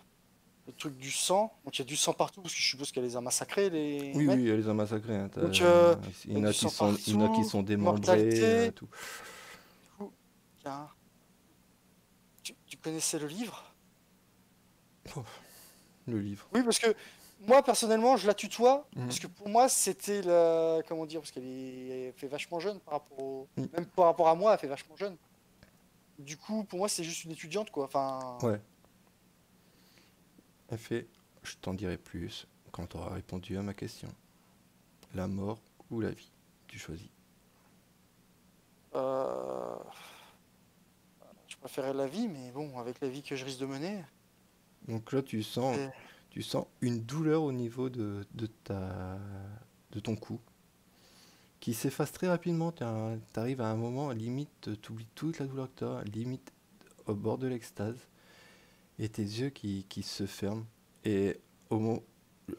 le truc du sang. Donc il y a du sang partout, parce que je suppose qu'elle les a massacrés, les Oui, mecs. oui, elle les a massacrés, hein. Donc, Il y en avec a du qui sang sont, il y en a qui partout, sont démembrés, immortalité. tout. Du coup, il y a tu connaissais le livre? Oh, le livre. Oui, parce que moi, personnellement, je la tutoie, Mhm. parce que pour moi, c'était la... Comment dire? Parce elle fait vachement jeune par rapport au... Mhm. Même par rapport à moi, elle fait vachement jeune. Du coup, pour moi, c'est juste une étudiante, quoi. Enfin... Ouais. Elle fait, je t'en dirai plus quand tu auras répondu à ma question. La mort ou la vie, tu choisis. euh, Je préférais la vie, mais bon, avec la vie que je risque de mener... Donc là, c'est- tu sens une douleur au niveau de ton cou, qui s'efface très rapidement. Tu arrives à un moment, limite, tu oublies toute la douleur que tu as, limite au bord de l'extase, et tes yeux qui se ferment. Et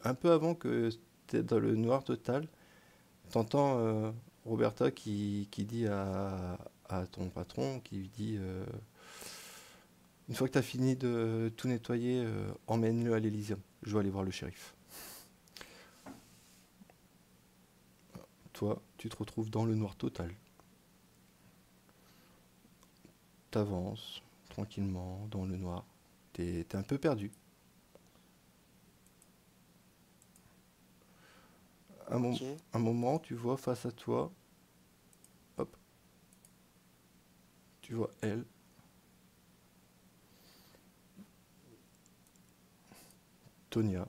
un peu avant que tu es dans le noir total, t'entends Roberta qui dit à ton patron, qui lui dit une fois que tu as fini de tout nettoyer, emmène-le à l'Elysium. Je dois aller voir le shérif. Toi, tu te retrouves dans le noir total. T'avances tranquillement dans le noir. T'es un peu perdu. Ok. Un moment, tu vois face à toi, hop, tu vois elle, Tonia,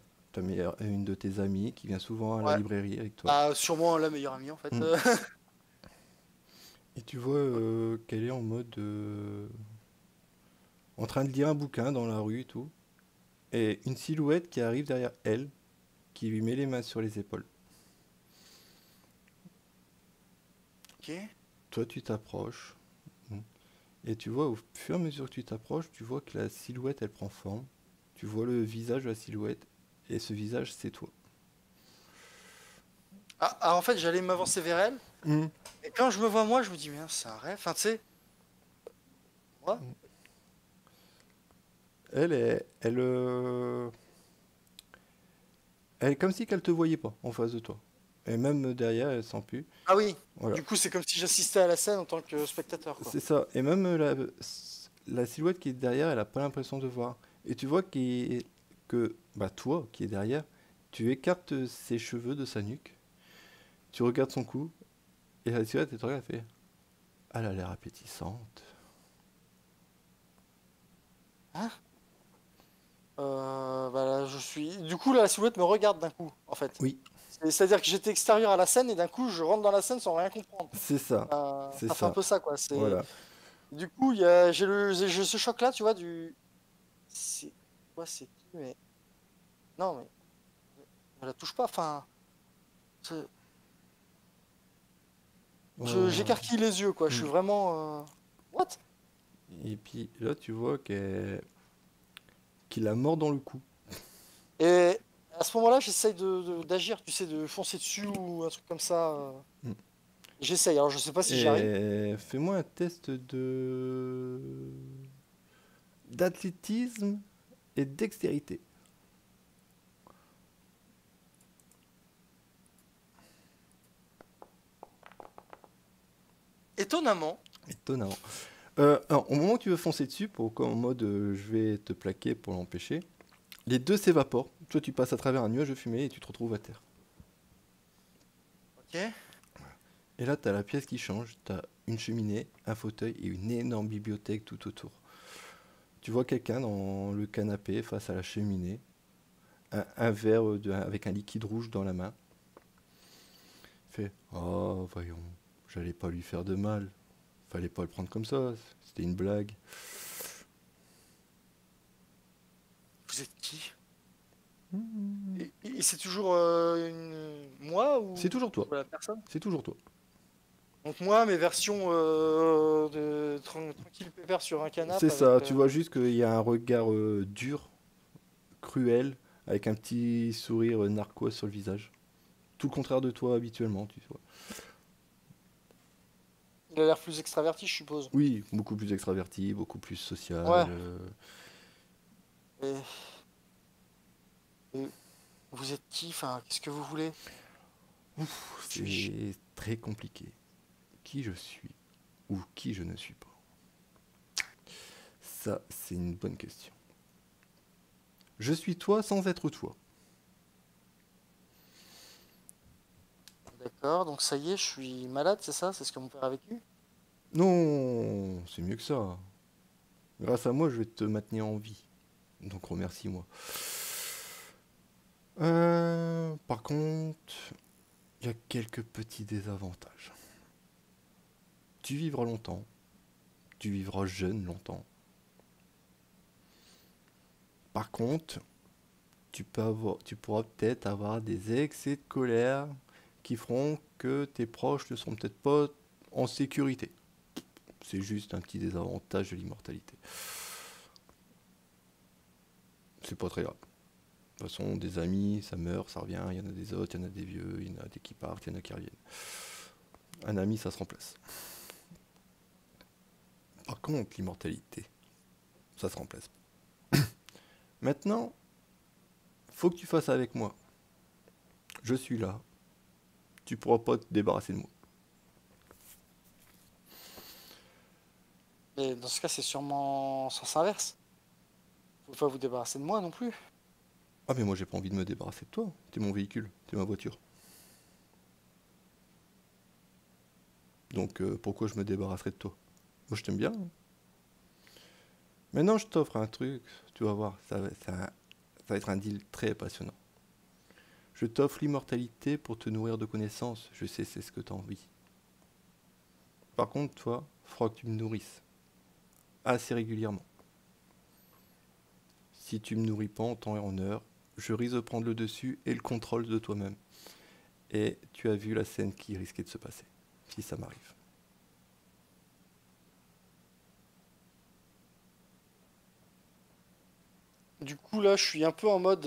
une de tes amies qui vient souvent à la Ouais. librairie avec toi. Bah, sûrement la meilleure amie, en fait. Mm. Et tu vois qu'elle est en mode en train de lire un bouquin dans la rue et tout. Et une silhouette qui arrive derrière elle, qui lui met les mains sur les épaules. Ok. Toi, tu t'approches. Et tu vois, au fur et à mesure que tu t'approches, tu vois que la silhouette, elle prend forme. Tu vois le visage de la silhouette. Et ce visage, c'est toi. En fait, j'allais m'avancer vers elle. Mm. Et quand je me vois moi, je me dis, mais c'est un rêve. Enfin, tu sais, moi, Elle est comme si qu'elle te voyait pas en face de toi. Et même derrière, elle sent plus. ah oui. Voilà. Du coup, c'est comme si j'assistais à la scène en tant que spectateur, quoi. C'est ça. Et même la silhouette qui est derrière, elle a pas l'impression de voir. Et tu vois que bah, toi, qui est derrière, tu écartes ses cheveux de sa nuque. Tu regardes son cou. Et la silhouette, elle te regarde et fait, elle a l'air appétissante. Hein? Bah là, je suis. Du coup, là, la silhouette me regarde d'un coup, en fait. Oui, C'est-à-dire que j'étais extérieur à la scène et d'un coup, je rentre dans la scène sans rien comprendre. c'est ça. C'est Ça fait un ça. peu ça, quoi. C'est. Voilà. Du coup, j'ai ce choc-là, tu vois, du. C'est quoi, c'est qui, mais. Non, mais. Ne la touche pas, enfin. c'est- Euh, J'écarquille les yeux, quoi. Je hmm. suis vraiment. What? Et puis là, tu vois qu'il a mort dans le cou. Et à ce moment-là, j'essaye d'agir, tu sais, de foncer dessus ou un truc comme ça. Hmm. J'essaye, alors je sais pas si j'y arrive. Et fais-moi un test d'athlétisme et de dextérité. Étonnamment, Étonnant. Alors, au moment où tu veux foncer dessus, en mode je vais te plaquer pour l'empêcher, les deux s'évaporent. Toi, tu passes à travers un nuage de fumée et tu te retrouves à terre. ok. Et là, tu as la pièce qui change. Tu as une cheminée, un fauteuil et une énorme bibliothèque tout autour. Tu vois quelqu'un dans le canapé face à la cheminée, un verre avec un liquide rouge dans la main. Il fait oh, voyons, j'allais pas lui faire de mal. Fallait pas le prendre comme ça. C'était une blague. Vous êtes qui? Et c'est toujours moi C'est ou toujours toi. la personne? C'est toujours toi. Donc moi, mes versions de tranquille pépère sur un C'est canapé ça. avec... Tu vois juste qu'il y a un regard dur, cruel, avec un petit sourire narquois sur le visage. Tout le contraire de toi habituellement, tu vois. Il a l'air plus extraverti, je suppose. Oui, beaucoup plus extraverti, beaucoup plus social. Ouais. Et, et vous êtes qui? Enfin, qu'est-ce que vous voulez? C'est très compliqué. Qui je suis ou qui je ne suis pas. Ça, c'est une bonne question. Je suis toi sans être toi. D'accord, donc ça y est, je suis malade, c'est ça? C'est ce que mon père a vécu? Non, c'est mieux que ça. Grâce à moi, je vais te maintenir en vie. Donc remercie-moi. Par contre, il y a quelques petits désavantages. Tu vivras longtemps. Tu vivras jeune longtemps. Par contre, tu pourras peut-être avoir des excès de colère qui feront que tes proches ne seront peut-être pas en sécurité. C'est juste un petit désavantage de l'immortalité. C'est pas très grave. De toute façon, des amis, ça meurt, ça revient, il y en a des autres, il y en a des vieux, il y en a des qui partent, il y en a qui reviennent. Un ami, ça se remplace. Par contre, l'immortalité, ça se remplace. Maintenant, faut que tu fasses avec moi. Je suis là. Tu pourras pas te débarrasser de moi. Et dans ce cas, c'est sûrement sens inverse. Faut pas vous débarrasser de moi non plus. Ah mais moi j'ai pas envie de me débarrasser de toi. T'es mon véhicule, t'es ma voiture. Donc pourquoi je me débarrasserais de toi? Moi je t'aime bien, hein. Maintenant je t'offre un truc, tu vas voir, ça va être un deal très passionnant. Je t'offre l'immortalité pour te nourrir de connaissances. Je sais c'est ce que t'as envie. Par contre toi, il faudra que tu me nourrisses assez régulièrement. Si tu me nourris pas en temps et en heure, je risque de prendre le dessus et le contrôle de toi-même. Et tu as vu la scène qui risquait de se passer, si ça m'arrive. Du coup, là, je suis un peu en mode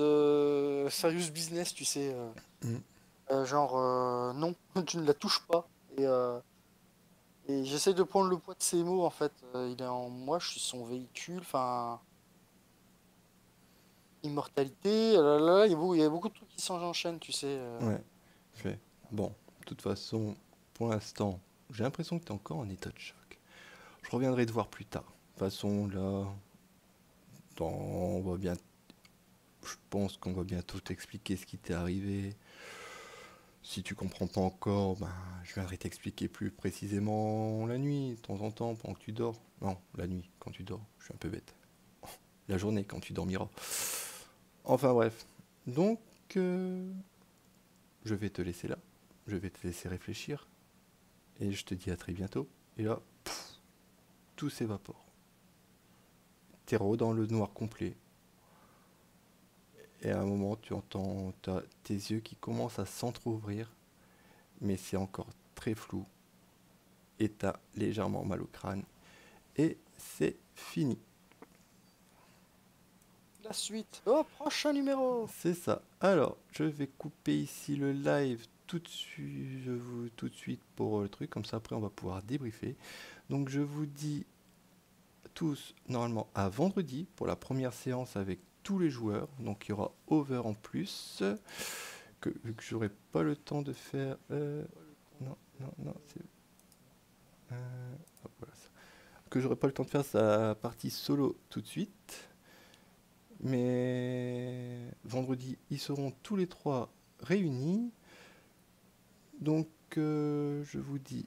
serious business, tu sais. Mm. Genre, non, tu ne la touches pas. Et j'essaie de prendre le poids de ses mots, en fait. Il est en moi, je suis son véhicule. Enfin, immortalité. Là, il y a beaucoup de trucs qui s'enchaînent, tu sais. Ouais, fait. Bon, de toute façon, pour l'instant, j'ai l'impression que tu es encore en état de choc. Je reviendrai te voir plus tard. De toute façon, là, on va bien, je pense qu'on va bientôt t'expliquer ce qui t'est arrivé. Si tu comprends pas encore, ben, je viendrai t'expliquer plus précisément la nuit, de temps en temps, pendant que tu dors. Non, la nuit, quand tu dors, je suis un peu bête. La journée, quand tu dormiras. Enfin bref. Donc, je vais te laisser là. Je vais te laisser réfléchir. Et je te dis à très bientôt. Et là, tout s'évapore. T'es dans le noir complet. Et à un moment, tu entends tes yeux qui commencent à s'entrouvrir. Mais c'est encore très flou. Et t'as légèrement mal au crâne. Et c'est fini. La suite. Oh, prochain numéro. C'est ça. Alors, je vais couper ici le live tout de suite, tout de suite pour le truc. Comme ça, après, on va pouvoir débriefer. Donc, je vous dis tous normalement à vendredi pour la première séance avec tous les joueurs. Donc, il y aura over en plus. Vu que j'aurai pas le temps de faire. Non, non, non, c'est. Voilà, ça. Que j'aurai pas le temps de faire sa partie solo tout de suite. Mais vendredi, ils seront tous les trois réunis. Donc, je vous dis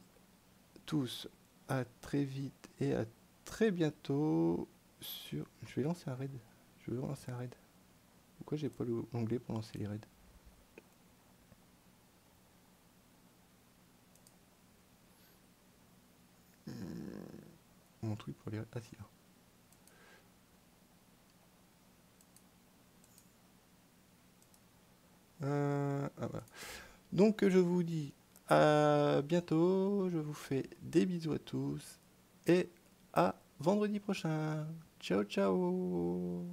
tous à très vite et à très bientôt sur... Je vais lancer un raid. Je veux lancer un raid. Pourquoi j'ai pas l'onglet pour lancer les raids? Mon truc pour les raids... Ah si, là. Voilà. Donc je vous dis à bientôt, je vous fais des bisous à tous et à vendredi prochain. Ciao ciao.